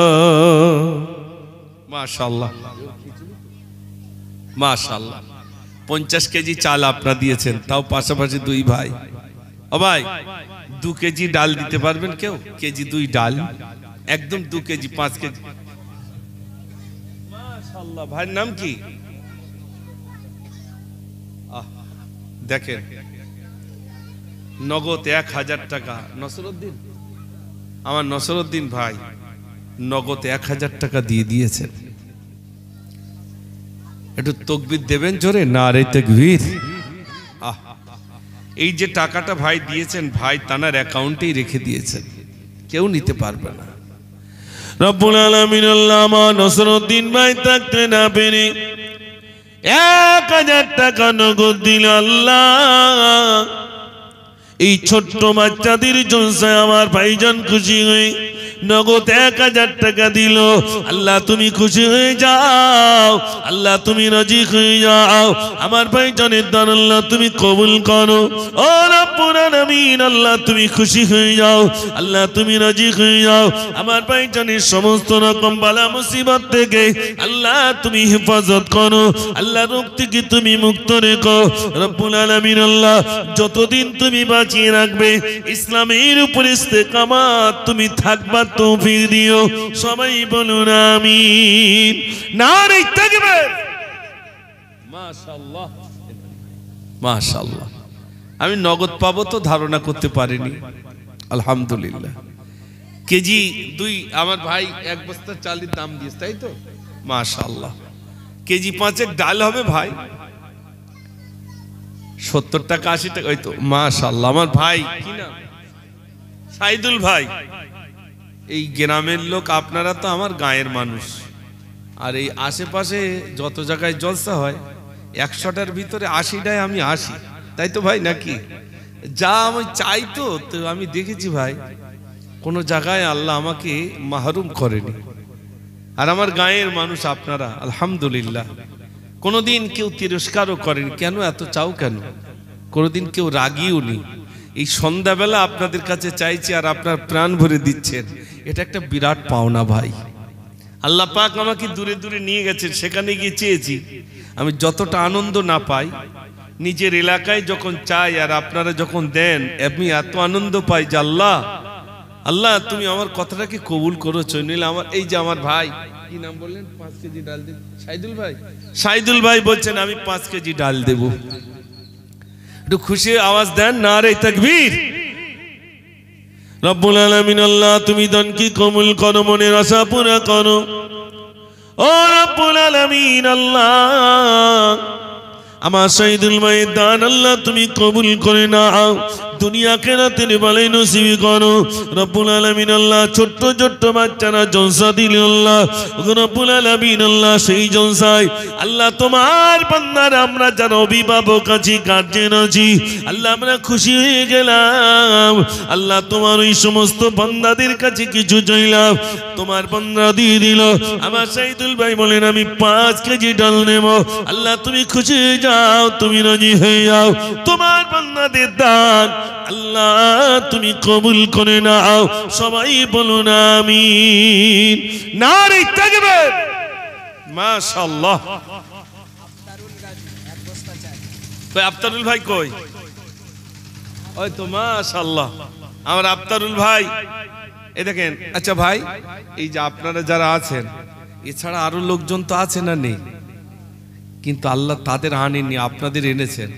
মাশাআল্লাহ মাশাআল্লাহ। 50 কেজি চাল আপনারা দিয়েছেন, তাও পাশাপাশি দুই ভাই। ও ভাই 2 কেজি ডাল দিতে পারবেন কেউ? কেজি 2 ডাল, একদম 2 কেজি 5 কেজি। মাশাআল্লাহ। ভাইয়ের নাম কি? দেখেন নগদ 1000 টাকা। নসরুদ্দিন, আমার নসরুদ্দিন ভাই নগদ 1000 টাকা দিয়ে দিয়েছেন। একটু তাকবীর দেবেন জোরে, নারে তাকবীর। এই যে টাকাটা ভাই দিয়েছেন, ভাই তানার অ্যাকাউন্টেই রেখে দিয়েছেন, কেউ নিতে পারবে না। রব্বুল আলামিন আল্লাহ আমার নসরুদ্দিন ভাই থাকতে না পেরে 1000 টাকা নগদ দিল। আল্লাহ এই ছোট্ট বাচ্চাদের জলসায় আমার ভাইজান খুশি হয়ে নগদ 1000 টাকা দিল। আল্লাহ তুমি খুশি হয়ে যাও, আল্লাহ তুমি রাজি হয়ে যাও। আমার ভাইজানের দান আল্লাহ তুমি কবুল করো। ও রব্বুল আলামিন আল্লাহ তুমি খুশি হয়ে যাও, আল্লাহ তুমি রাজি হয়ে যাও। আমার ভাইজানের সমস্ত রকম বালা মুসিবত থেকে আল্লাহ তুমি হেফাজত করো, আল্লাহ রোগ থেকে তুমি মুক্ত রেখো। রব্বুল আলামিন আল্লাহ যতদিন তুমি বাঁচিয়ে রাখবে ইসলামের উপর ইস্তেকামাত তুমি থাকবা তৌফিক দিও। সবাই বলুন আমিন। নারে তাকবীর। মাশাআল্লাহ মাশাআল্লাহ। আমি নগদ পাবো তো ধারণা করতে পারিনি, আলহামদুলিল্লাহ। কেজি 2 আমার ভাই এক বস্তা চালের দাম দিয়েছে, তাই তো? মাশাআল্লাহ। কেজি 5 ডাল হবে ভাই 70 টাকা 80 টাকা, ওই তো। মাশাআল্লাহ। আমার ভাই কি নাম? সাইদুল ভাই। এই গ্রামের লোক, আপনারা তো আমার গায়ের মানুষ। আর এই আশেপাশে যত জায়গায় জলসা হয় 100টার ভিতরে 80টায় আমি আসি, তাই তো ভাই নাকি? যা আমি চাই তো আমি দেখেছি ভাই, কোনো জায়গায় আল্লাহ আমাকে মাহরুম করেনি। আর আমার গায়ের মানুষ আপনারা, আলহামদুলিল্লাহ। কোনোদিন কেউ তিরস্কারও করেন, কেন এত চাও কেন? কোনোদিন কেউ রাগিও নি। এই সন্ধ্যাবেলা আপনাদের কাছে চাইছি, আর আপনার প্রাণ ভরে দিচ্ছেন, এটা একটা বিরাট পাওনা ভাই। আল্লাহ পাক আমাকে দূরে দূরে নিয়ে গেছেন, সেখানে গিয়ে চেয়েছি আমি যতটা আনন্দ না পাই নিজের এলাকায় যখন চাই, আর আপনারা যখন দেন আমি এত আনন্দ পাই যে আল্লাহ আল্লাহ তুমি আমার কথাটাকে কবুল করেছো। নিলে আমার এই যে আমার ভাই, কি নাম বললেন, 5 কেজি ডাল দেব, সাইদুল ভাই, সাইদুল ভাই বলছেন আমি 5 কেজি ডাল দেব। একটু খুশি আওয়াজ দেন, নারে তাকবীর। রব্বুল আলামিন আল্লাহ তুমি দান কি কবুল করো, মনের আশা পুরা করো। ও রব্বুল আলামিন আল্লাহ আমার সাইদুল ভাইয়ের দান আল্লাহ তুমি কবুল করে নাও, দুনিয়া আখিরাতের ভালোই নসিব করো রব্বুল আলামিন আল্লাহ। ছোট্ট ছোট্ট বাচ্চারা জলসা দিলে আল্লাহ রব্বুল আলামিন আল্লাহ, সেই জলসায় আল্লাহ তোমার বান্দারা আমরা যারা অভিভাবক আছি, গার্জেন আছি আল্লাহ আমরা খুশি হয়ে গেলাম। আল্লাহ তোমার ওই সমস্ত বান্দাদের কাছে কিছু চাইলাম, তোমার বান্দা দিয়ে দিল। আমার সাইদুল ভাই বলেন আমি 5 কেজি ডাল নেব। আল্লাহ তুমি খুশি হয়ে যাও, তুমি রাজি হয়ে যাও, তোমার বান্দাদের দান আল্লাহ তুমি কবুল করে নাও। সবাই বলুন আমিন, নারে তাকবীর। মাশাআল্লাহ। কই আফতারুল ভাই কই? ওই তো মাশাআল্লাহ আমার আফতারুল ভাই, এই দেখেন। আচ্ছা ভাই, এই যে আপনারা যারা আছেন এছাড়া আরো লোকজন তো আছে না নেই? কিন্তু আল্লাহ তাদের আনেননি, আপনাদের এনেছেন।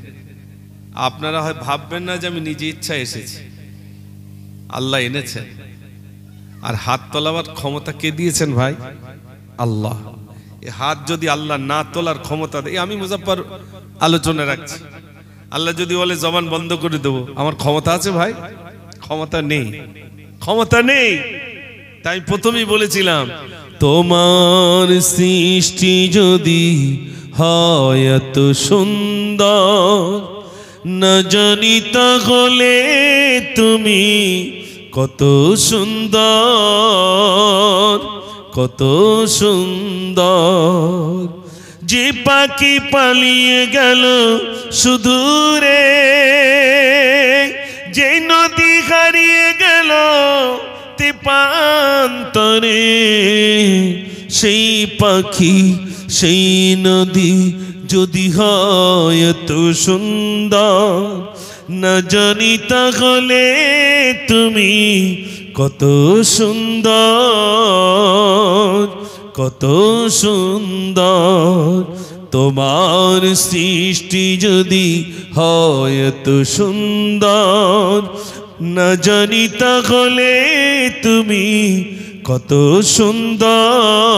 আপনারা হয় ভাববেন না যে আমি নিজে ইচ্ছা এসেছি, আল্লাহ এনেছেন। আর হাত তোলাবার ক্ষমতা কে দিয়েছেন ভাই? আল্লাহ। এই হাত যদি আল্লাহ না তোলার ক্ষমতা দেয়, আমি মুজাফফর আলোচনা রাখছি, আল্লাহ যদি বলে জবান বন্ধ করে দেবো, আমার ক্ষমতা আছে ভাই? ক্ষমতা নেই, ক্ষমতা নেই। তাই প্রথমেই বলেছিলাম তোমার সৃষ্টি যদি হয় এত সুন্দর, না জানি তাহলে তুমি কত সুন্দর, কত সুন্দর। যে পাখি পালিয়ে গেল সুদূরে, যে নদী হারিয়ে গেল তেপান্তরে, সেই পাখি সেই নদী যদি হয় এত সুন্দর, না জানি তাহলে তুমি কত সুন্দর, কত সুন্দর। তোমার সৃষ্টি যদি হয় এত সুন্দর, না জানি তাহলে তুমি কত সুন্দর,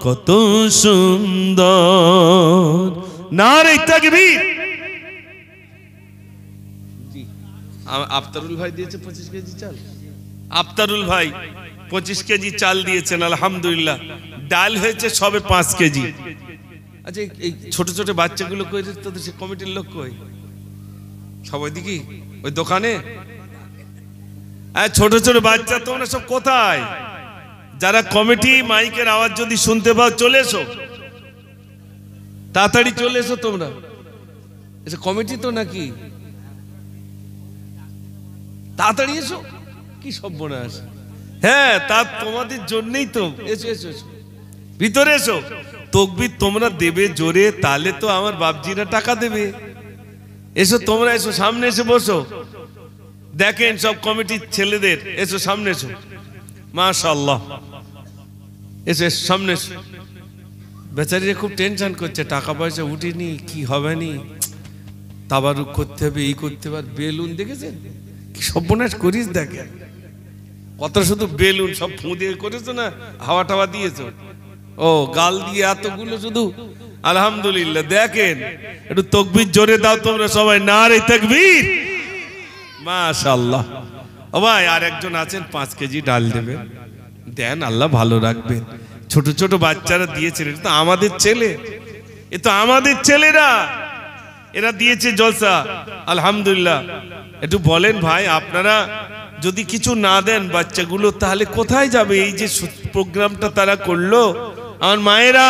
কত সুন্দর। নারে তাকবীর। আফতারুল ভাই দিয়েছে 25 কেজি চাল। আফতারুল ভাই 25 কেজি চাল দিয়েছেন, আলহামদুলিল্লাহ। ডাল হয়েছে সবে 5 কেজি। আচ্ছা এই ছোট ছোট বাচ্চাগুলো কই, তোদের সে কমিটির লোক কই? সবাই দেখি ওই দোকানে। ছোট ছোট বাচ্চা তোমরা সব কোথায়? যারা কমিটি মাইকের আওয়াজ যদি শুনতে পাও চলে এসো, তাড়াতাড়ি চলে এসো তোমরা। এসে কমিটি তো নাকি, তাড়াতাড়ি এসো। কি সর্বনাশ! হ্যাঁ তা তোমাদের জন্যই তো। এসো এসো এসো, ভিতরে এসো। তকবীর তোমরা দেবে জোরে, তাহলে তো আমার বাপজিরা টাকা দেবে। এসো তোমরা, এসো সামনে এসে বসো। দেখেন সব কমিটির ছেলেদের, এসো সামনে এসো। মাশাআল্লাহ, এসো এসো সামনে এসো। বেচারিরা খুব টেনশন করছে, টাকা পয়সা উঠিনি, কি হবে নি, তাবারুক করতে হবে, এই করতে হবে। বেলুন দেখেছেন কি সর্বনাশ করিস? দেখেন কত শুধু বেলুন, সব ফুঁ দিয়ে করেছো না, হাওয়া টাওয়া দিয়েছো। ও গাল দিয়ে এতগুলো শুধু, আলহামদুলিল্লাহ। দেখেন একটু তাকবীর জোরে দাও তোমরা সবাই, নারে তাকবীর। মাশাআল্লাহ। ও ভাই আর একজন আছেন 5 কেজি ডাল দেবেন, দেন, আল্লাহ ভালো রাখবেন। ছোট ছোট বাচ্চারা দিয়েছেন, এটা তো আমাদের ছেলে, এ তো আমাদের ছেলেরা, এরা দিয়েছে জলসা, আলহামদুলিল্লাহ। একটু বলেন ভাই, আপনারা যদি কিছু না দেন বাচ্চাগুলো তাহলে কোথায় যাবে? এই যে প্রোগ্রামটা তারা করলো, আমার মায়েরা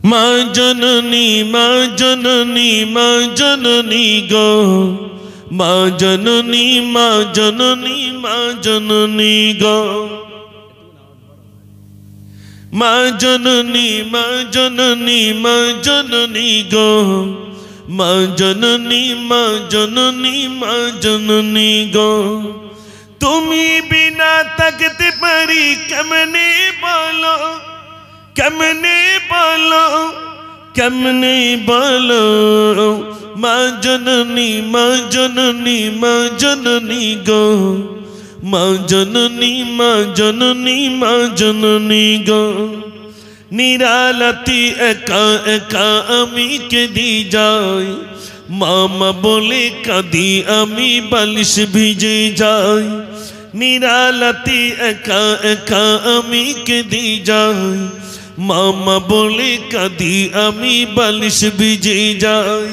মা জননী মা জননী মা জননী গো, মা জননী মা জননী মা জননী গো, মা জননী মা জননী মা জননী গো, মা জননী মা জননী মা জননী গো। তুমি বিনা থাকতে পারি কেমনে বলো, কেমনে বলো, কেমনে বলো, মা জননী মা জননী মা জননী গো, মা জননী মা জননী মা জননী গো। নিরালাতি একা একা আমি কেঁদে যাই, মামা বলে কাঁদি আমি বালিশ ভিজে যাই। নিরালাতি একা একা আমি কেঁদে যাই, মামা বলে কাঁদি আমি বালিশ ভিজে যাই।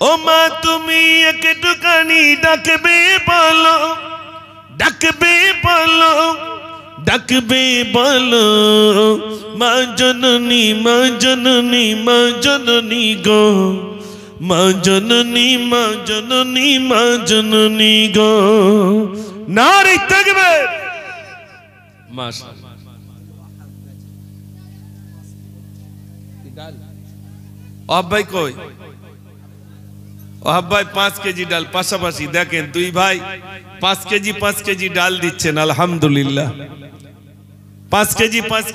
ও মা তুমি একটুখানি ডাকবে বলো, ডাকবে বলো, ডাকবে বলো, মা জননী মা জননী মা জননী গো, মা জননী মা জননী মা জননী গো। নারে তাকবীর। মাশাআল্লাহ। ওহাব ভাই কই? ওহাব ভাই 5 কেজি ডাল পাশাপাশি দেখেন, দুই ভাই 5 কেজি ডাল দিচ্ছেন, আলহামদুলিল্লাহ। 5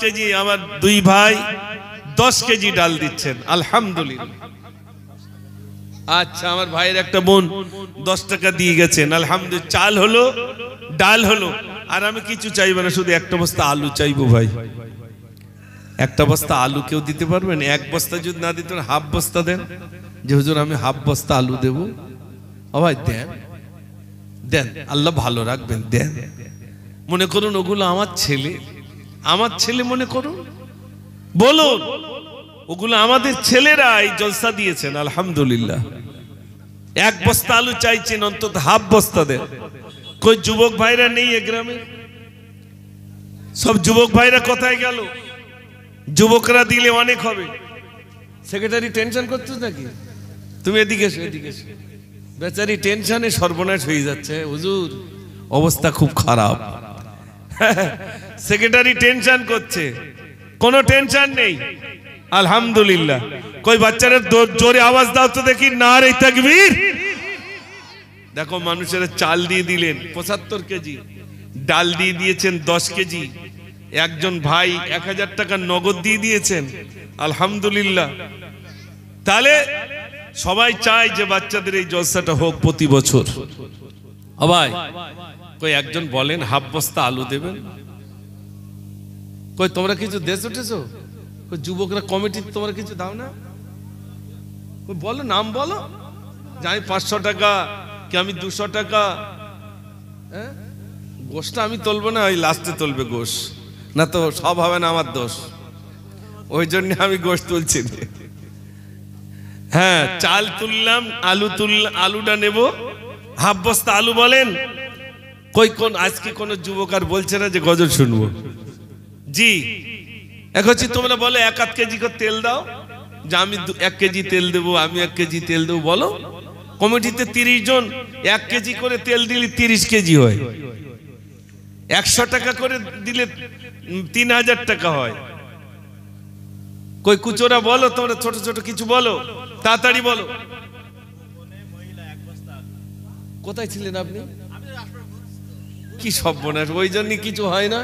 কেজি আমার দুই ভাই 10 কেজি ডাল দিচ্ছেন, আলহামদুলিল্লাহ। আচ্ছা, আমার ভাইয়ের একটা বোন 10 টাকা দিয়ে গেছেন, আলহামদুলিল্লাহ। চাল হলো, ডাল হলো, আর আমি কিছু চাইবো না, শুধু একটা বস্তা আলু চাইবো ভাই। একটা বস্তা আলু কেউ দিতে পারবেন? এক বস্তা যদি না দিতে, হাফ বস্তা দেন, যে হুজুর আমি হাফ বস্তা আলু দেবো। ও ভাই দেন, দেন, আল্লাহ ভালো রাখবেন, দেন। মনে করুন ওগুলো আমার ছেলে, আমার ছেলে মনে করুন, বলুন ওগুলো আমাদের ছেলেরা এই জলসা দিয়েছেন, আলহামদুলিল্লাহ। এক বস্তা আলু চাইছেন, অন্তত হাফ বস্তা দেন। কই যুবক ভাইরা নেই এ গ্রামে? সব যুবক ভাইরা কোথায় গেল? যুবকরা দিলে অনেক হবে। সেক্রেটারি টেনশন করছিস নাকি? তুমি এদিকে এসো, এদিকে এসো। বেচারি টেনশনে সর্বনাশ হয়ে যাচ্ছে, হুজুর অবস্থা খুব খারাপ। সেক্রেটারি টেনশন করছে, কোনো টেনশন নেই, আলহামদুলিল্লাহ। কই বাচ্চারা জোরে আওয়াজ দাও তো দেখি, নারে তাকবীর। দেখো মানুষেরা চাল দিয়ে দিলেন 75 কেজি, ডাল দিয়ে দিয়েছেন 10 কেজি, একজন ভাই 1000 টাকা নগদ দিয়ে দিয়েছেন, আলহামদুলিল্লাহ। তাহলে সবাই চায় যে বাচ্চাদের এই জলসাটা হোক প্রতি বছর। ভাই কই একজন বলেন হাফ বস্তা আলু দেবেন? কই তোমরা কিছু দেশ উঠেছো? কই যুবকরা কমিটি তোমরা কিছু দাও না? কই বলো, নাম বলো, যে আমি 500 টাকা, কি আমি 200 টাকা। হ্যাঁ, গোশটা আমি তুলবো না, ওই লাস্টে তুলবে গোশ, না তো সব হবে না আমার দোষ, ওই জন্য আমি গোশ তুলছি। হ্যাঁ, চাল তুললাম, আলু তুললাম, আলুটা নেব, হাফ বস্তা আলু বলেন। কই কোন আজকে কোন যুবক আর বলছে না যে গজল শুনবো? জি, এখন তোমরা বলো 1-8 কেজি করে তেল দাও, যে আমি 1 কেজি তেল দেবো, আমি 1 কেজি তেল দেবো, বলো। কমিটিতে 30 জন 1 কেজি করে তেল দিলে 30 কেজি হয়, 100 টাকা করে দিলে 3000 টাকা হয়। কই কুচোরা বলো, তোমরা ছোট ছোট কিছু বলো, তাড়াতাড়ি বলো। কোথায় ছিলেন আপনি? কি সব বোনাস, ওই জন্যই কিছু হয় না।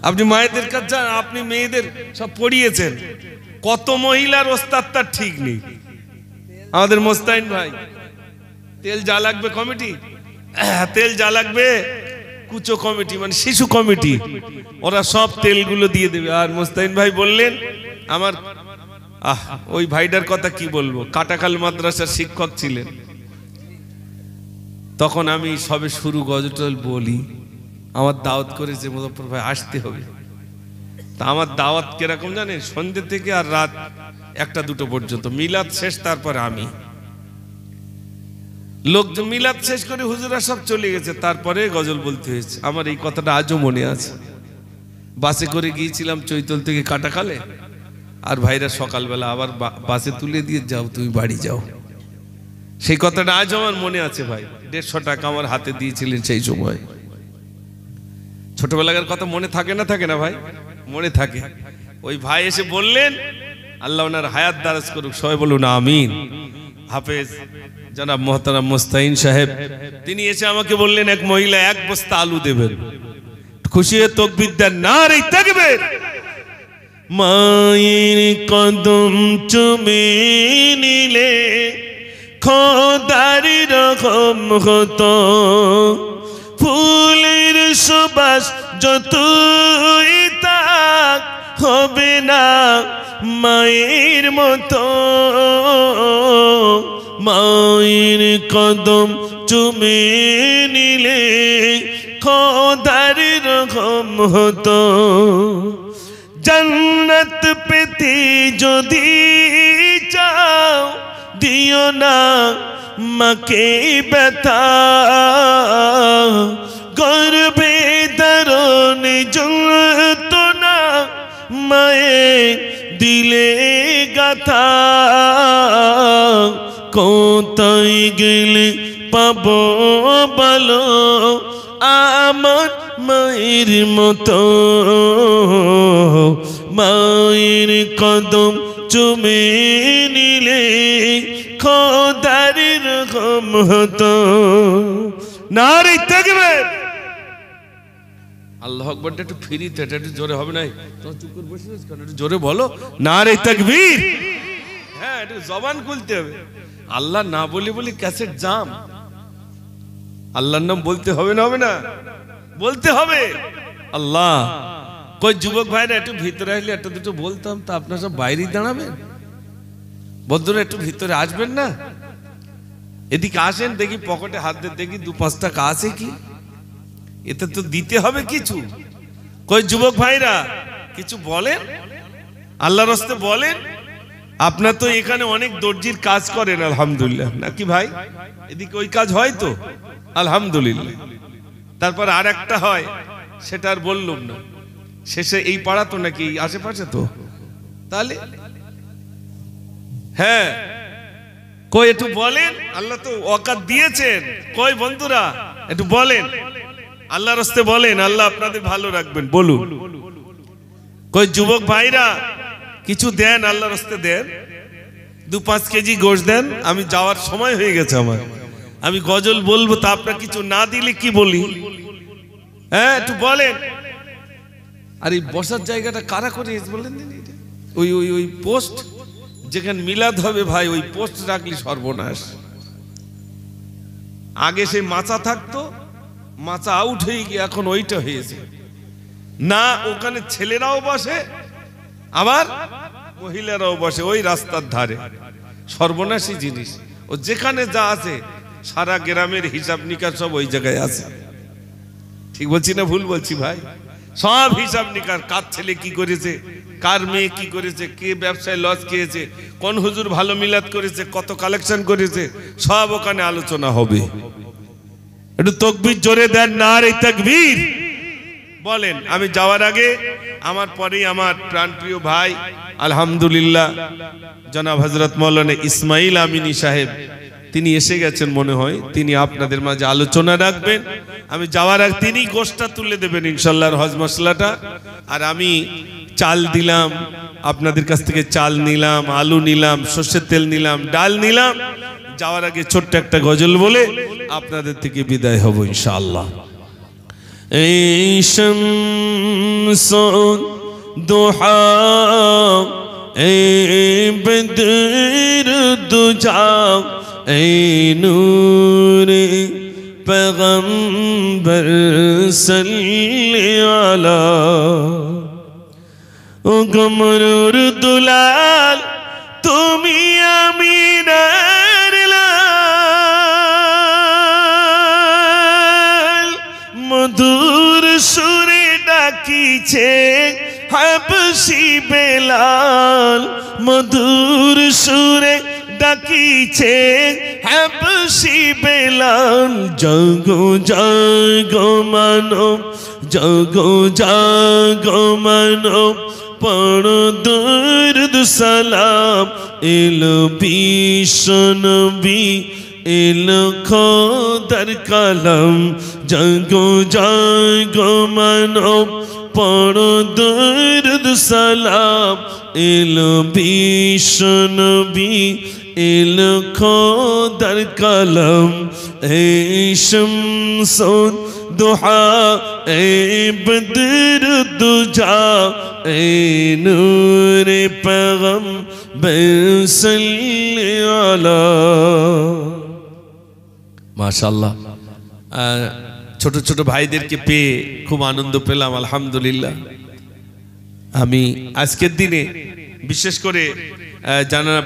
আপনি মায়েদের কাছে যান, আপনি মেয়েদের সব পড়িয়েছেন, কত মহিলার ওস্তাদ তার ঠিক নেই। আমাদের মোস্তাইন ভাই, তেল যা লাগবে কমিটি, তেল যা লাগবে কুচো কমিটি মানে শিশু কমিটি, ওরা সব তেলগুলো দিয়ে দেবে। আর মোস্তাইন ভাই বললেন, আমার ওই ভাইটার কথা কি বলবো, কাটাখাল মাদ্রাসার শিক্ষক ছিলেন। তখন আমি সবে শুরু গজল বলি, আমার দাওয়াত করেছে মুজফ্ফর ভাই আসতে হবে। তা আমার দাওয়াত কিরকম জানেন, সন্ধ্যে থেকে আর রাত 1-2 পর্যন্ত, মিলাদ শেষ, তারপরে আমি। লোকজন মিলাদ শেষ করে হুজুরা সব চলে গেছে, তারপরে গজল বলতে হয়েছে। আমার এই কথাটা আজও মনে আছে। বাসে করে গিয়েছিলাম চৈতল থেকে কাটাখালে, আর ভাইরা সকালবেলা আবার বাসে তুলে দিয়ে যাও, তুমি বাড়ি যাও। সেই কথাটা আজ আমার মনে আছে ভাই। 150 টাকা আমার হাতে দিয়েছিলেন সেই সময়। ছোটবেলাকার কথা মনে থাকে না, থাকে না ভাই? মনে থাকে। ওই ভাই এসে বললেন, আল্লাহ ওনার হায়াত দারাজ করুক, সবাই বলুন আমিন। হাফেজ জনাব মোহতারাম মুস্তাইন সাহেব, তিনি এসে আমাকে বললেন এক মহিলা 1 বস্তা আলু দেবেন। খুশি হয়ে তাকবীর দেন, নারে তাকবীর। মায়ের কদম চুমে নিলে খোদার রকম হতো, ফুলের সুবাস যতই তাক হবে না মায়ের মতো। মায়ের কদম চুমে নিলে খোদার রকম হতো। জান্নাত পেতে যদি চাও দিও না মাকে ব্যথা, গর্ভে ধারণে যন্ত্রণা মায়ের দিলে গাথা। কোথায় গেলে পাবো বলো আমার মায়ের মতো। মায়ের কদম চুমে নিলে খোদার রকম হতো। নারে তাকবীর। আল্লাহু আকবার। একটু ফিরিতে একটু জোরে হবে না? তোমরা চুপ করে বসে আছো কেন? একটু জোরে বলো নারে তাকবীর। হ্যাঁ, একটু জবান খুলতে হবে। আল্লাহ না বলি বলি ক্যাসেট জাম। আল্লাহর নাম বলতে হবে না? হবে না? বলতে হবে। আল্লাহ। কই যুবক ভাইরা একটু ভিতরে আসলে একটা দুটো বলতাম, তা আপনারা সব বাইরেই দাঁড়াবেন। বন্ধুরা একটু ভিতরে আসবেন না? এদিকে আসেন, দেখি পকেটে হাত দিয়ে দেখি 2-5 টাকা আছে কি। এতে তো দিতে হবে কিছু। কই যুবক ভাইরা কিছু বলেন, আল্লাহর রাস্তে বলেন। আপনার তো এখানে অনেক দর্জির কাজ করেন আলহামদুলিল্লাহ, নাকি ভাই? এদিকে ওই কাজ হয় তো আলহামদুলিল্লাহ। তারপর আর একটা হয়, সেটা আর বললাম না। শেষে এই পাড়া তো নাকি আশেপাশে তো, তাহলে হ্যাঁ। কই একটু বলেন, আল্লাহ তো ওয়াকাত দিয়েছেন। কই বন্ধুরা একটু বলেন, আল্লাহর রাস্তে বলেন, আল্লাহ আপনাদের ভালো রাখবেন। বলুন। কই যুবক ভাইরা কিছু দেন, আল্লাহর রাস্তে দেন। 2-5 কেজি গোশত দেন। আমি যাওয়ার সময় হয়ে গেছে আমার। আমি গজল বলবো, তা আপনারা কিছু না দিলে কি বলি? হ্যাঁ একটু বলেন। আর এই বসার জায়গাটা কারা করে বলেন? ওই ওই ওই পোস্ট যেখানে মিলাদ হবে ভাই, ওই পোস্ট রাখলি সর্বনাশ। আগে সেই মাচা থাকতো, মাচা আউট হয়ে গিয়ে এখন ওইটা হয়েছে না। ওখানে ছেলেরাও বসে আবার মহিলারাও বসে ওই রাস্তার ধারে। সর্বনাশী জিনিস। ও যেখানে যা আছে সারা গ্রামের হিসাব নিকাশ সব ওই জায়গায় আছে। ঠিক বলছি না ভুল বলছি ভাই? সব হিসাব নিকাশ, কার ছেলে কি করেছে, কার মেয়ে কি করেছে, কে ব্যবসায় লস খেয়েছে, কোন হুজুর ভালো মিলাদ করেছে, কত কালেকশন করেছে, সব ওখানে আলোচনা হবে। একটু তাকবীর জোরে দেন, নারে তাকবীর বলেন। আমি যাওয়ার আগে আমার পরেই আমার প্রাণপ্রিয় ভাই আলহামদুলিল্লাহ জনাব হযরত মাওলানা ইসমাইল আমিনী সাহেব, তিনি এসে গেছেন মনে হয়। তিনি আপনাদের মাঝে আলোচনা রাখবেন। আমি যাওয়ার আগে তিনি গোশতটা তুলে দেবেন ইনশাআল্লাহ, হজ মশলাটা। আর আমি চাল দিলাম, আপনাদের কাছ থেকে চাল নিলাম, আলু নিলাম, সরষের তেল নিলাম, ডাল নিলাম। যাওয়ার আগে ছোট্ট একটা গজল বলে আপনাদের থেকে বিদায় হব ইনশাআল্লাহ। এই শামসুদ দুহা, এই বদর দুজা, এই নূরে पैगंबर सल्ली अला। ও গমরুর দুলাল তুমি আমিনার লাল, মধুর সুরে ডাকিছে হাবশি বেলাল, মধুর সুরে ডাকিছে হাবশি বেলাল। জাগো জাগো মানব জাগো জাগো মানব পড়ো দরুদ সালাম এলো বিশ্বনবী এলো খোদার কালাম জাগো জাগো মানব পড়ো দরুদ সালাম এলো বিশ্বনবী এলো খোদার কালাম এই শামসুদ দুহা এই বদর দুজা এই নূরে পেগম্বর সাল্লি আলা। মাশাআল্লাহ, ছোট ছোট ভাইদেরকে পেয়ে খুব আনন্দ পেলাম, আলহামদুলিল্লাহ। আমি আজকের দিনে বিশেষ করে যারা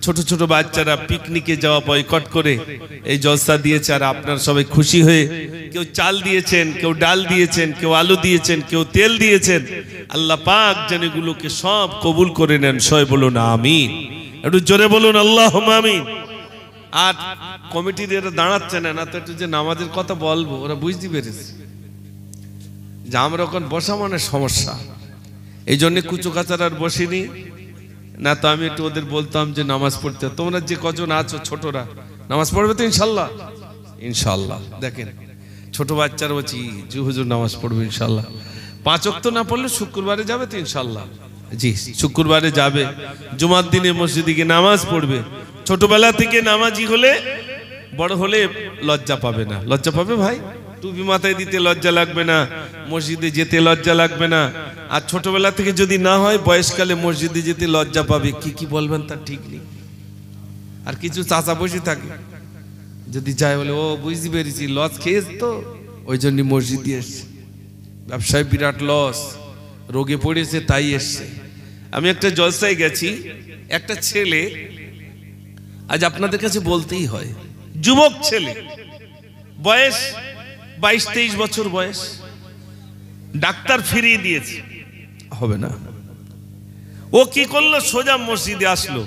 ছোট ছোট বাচ্চারা পিকনিকে যাওয়া বয়কট করে এই জলসা দিয়েছে, আর আপনারা সবাই খুশি হয়ে কেউ চাল দিয়েছেন, কেউ ডাল দিয়েছেন, কেউ আলু দিয়েছেন, কেউ তেল দিয়েছেন। আল্লাহ পাক যেন এগুলোকে সব কবুল করে নেন। সবাই বলুন আমিন, একটু জোরে বলুন আল্লাহুম্মা আমিন। আর কমিটির এরা দাঁড়াচ্ছে না, তো একটু যে নামাজের কথা বলবো, ওরা বুঝতে পেরেছে যে আমরা এখন বসা মানে সমস্যা, এই জন্য কুচু কাচার আর বসিনি, না তো আমি একটু ওদের বলতাম যে নামাজ পড়তে। তোমরা যে কজন আছো ছোটরা, নামাজ পড়বে তো ইনশাল্লাহ? ইনশাল্লাহ। দেখেন ছোট বাচ্চারা বলছি জি হুজুর নামাজ পড়বে ইনশাল্লাহ। 5 ওয়াক্ত না পড়লে শুক্রবারে যাবে তো ইনশাল্লাহ? জি, শুক্রবারে যাবে, জুমার দিনে মসজিদে গিয়ে নামাজ পড়বে। ছোটবেলা থেকে নামাজি হলে বড় হলে লজ্জা পাবে না। লজ্জা পাবে ভাই? টুপি মাথায় দিতে লজ্জা লাগবে না, মসজিদে যেতে লজ্জা লাগবে না। আর ছোটবেলা থেকে যদি না হয়, বয়সকালে মসজিদে যেতে লজ্জা পাবে, কি কি বলবেন তার ঠিক নেই। আর কিছু চাচা বসে থাকে, যদি যায় বলে ও বুঝতে পেরেছি লস খেয়েছ তো ওই জন্য মসজিদে এসছে, ব্যবসায় বিরাট লস, রোগে পড়েছে তাই এসছে। আমি একটা জলসায় গেছি, একটা ছেলে, আজ আপনাদের কাছে বলতেই হয়, যুবক ছেলে, বয়স 22-23 বছর বয়স, ডাক্তার ফিরিয়ে দিয়েছে, হবে না। ও কি করলো, সোজা মসজিদে আসলো।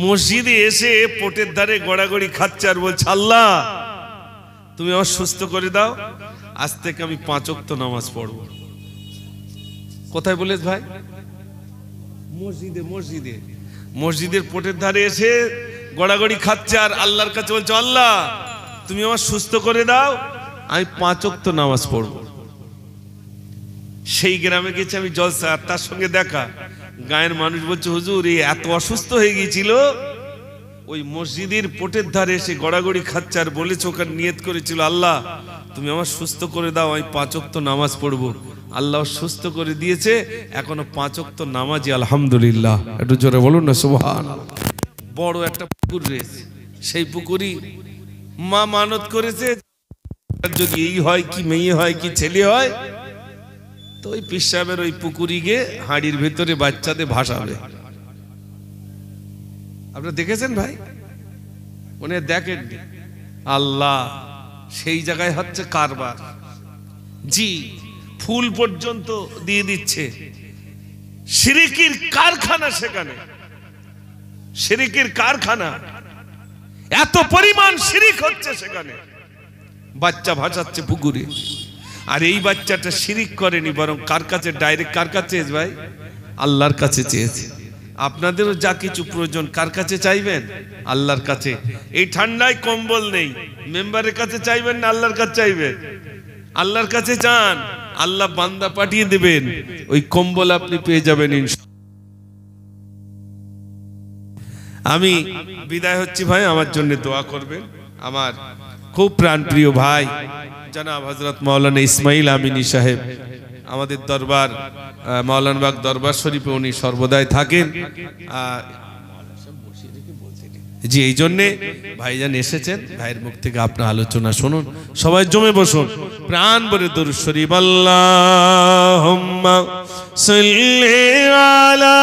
মসজিদে এসে পোটের ধারে গড়াগড়ি খাচ্ছে আর বলছে আল্লাহ তুমি আমার সুস্থ করে দাও, আজ থেকে আমি 5 ওয়াক্ত নামাজ পড়ব। কোথায় বলেছ ভাই? মসজিদে। মসজিদে, মসজিদের পোটের ধারে এসে গড়াগড়ি খাচ্ছে আর আল্লাহর কাছে বলছে আল্লাহ তুমি আমার সুস্থ করে দাও, আমি 5 ওয়াক্ত নামাজ পড়ব। সেই গ্রামে গেছি আমি জলসা, আর তার সঙ্গে দেখা, গায়ের মানুষ বলছে হুজুর এই এত অসুস্থ হয়ে গিয়েছিল, ওই মসজিদের পোটের ধারে এসে গড়াগড়ি খাচ্ছে আর বলেছে ওখানে নিয়ত করেছিল আল্লাহ তুমি আমার সুস্থ করে দাও, আমি 5 ওয়াক্ত নামাজ পড়বো। আল্লাহ সুস্থ করে দিয়েছে, এখনো 5 ওয়াক্ত নামাজি, আলহামদুলিল্লাহ। একটু জোরে বলুন না সুবহানাল্লাহ। বড় একটা পুকুর রয়েছে, সেই পুকুরি মা মানত করেছে যদি এই হয় কি মেয়ে হয় কি ছেলে হয়, তো ওই পীর সাহেবের ওই পুকুরি গিয়ে হাঁড়ির ভেতরে বাচ্চাদের ভাসাবে। আপনারা দেখেছেন ভাই? উনি দেখেননি? আল্লাহ, সেই জায়গায় হচ্ছে কারবার। জি, ফুল পর্যন্ত দিয়ে দিচ্ছে, শিরকির কারখানা সেখানে, শিরকির কারখানা, এত পরিমাণ শিরিক হচ্ছে সেখানে। বাচ্চা ভাসাচ্ছে পুকুরে, আর এই বাচ্চাটা শিরিক করেনি, বরং কার কাছে ডাইরেক্ট, কার কাছে চেয়েছে ভাই? আল্লাহর কাছে চেয়েছে। আপনাদেরও যা কিছু প্রয়োজন কার কাছে চাইবেন? আল্লাহর কাছে। এই ঠান্ডায় কম্বল নেই, মেম্বারের কাছে চাইবেন না আল্লাহর কাছে চাইবেন? আল্লাহর কাছে চান, আল্লাহ বান্দা পাঠিয়ে দেবেন, ওই কম্বল আপনি পেয়ে যাবেন ইনশাআল্লাহ। আমি বিদায় হচ্ছি ভাই, আমার জন্য দোয়া করবেন। আমার খুব প্রাণপ্রিয় ভাই জনাব হযরত মাওলানা ইসমাইল আমিনী সাহেব, আমাদের দরবার মাওলানাবাগ দরবার শরীফে উনি সর্বদাই থাকেন। জি, এই জন্যে ভাইজান এসেছেন, ভাইয়ের মুখ থেকে আপনার আলোচনা শুনুন। সবাই জমে বসুন, প্রাণ ভরে দরুদ শরীফ। আল্লাহুম্মা সাল্লি আলা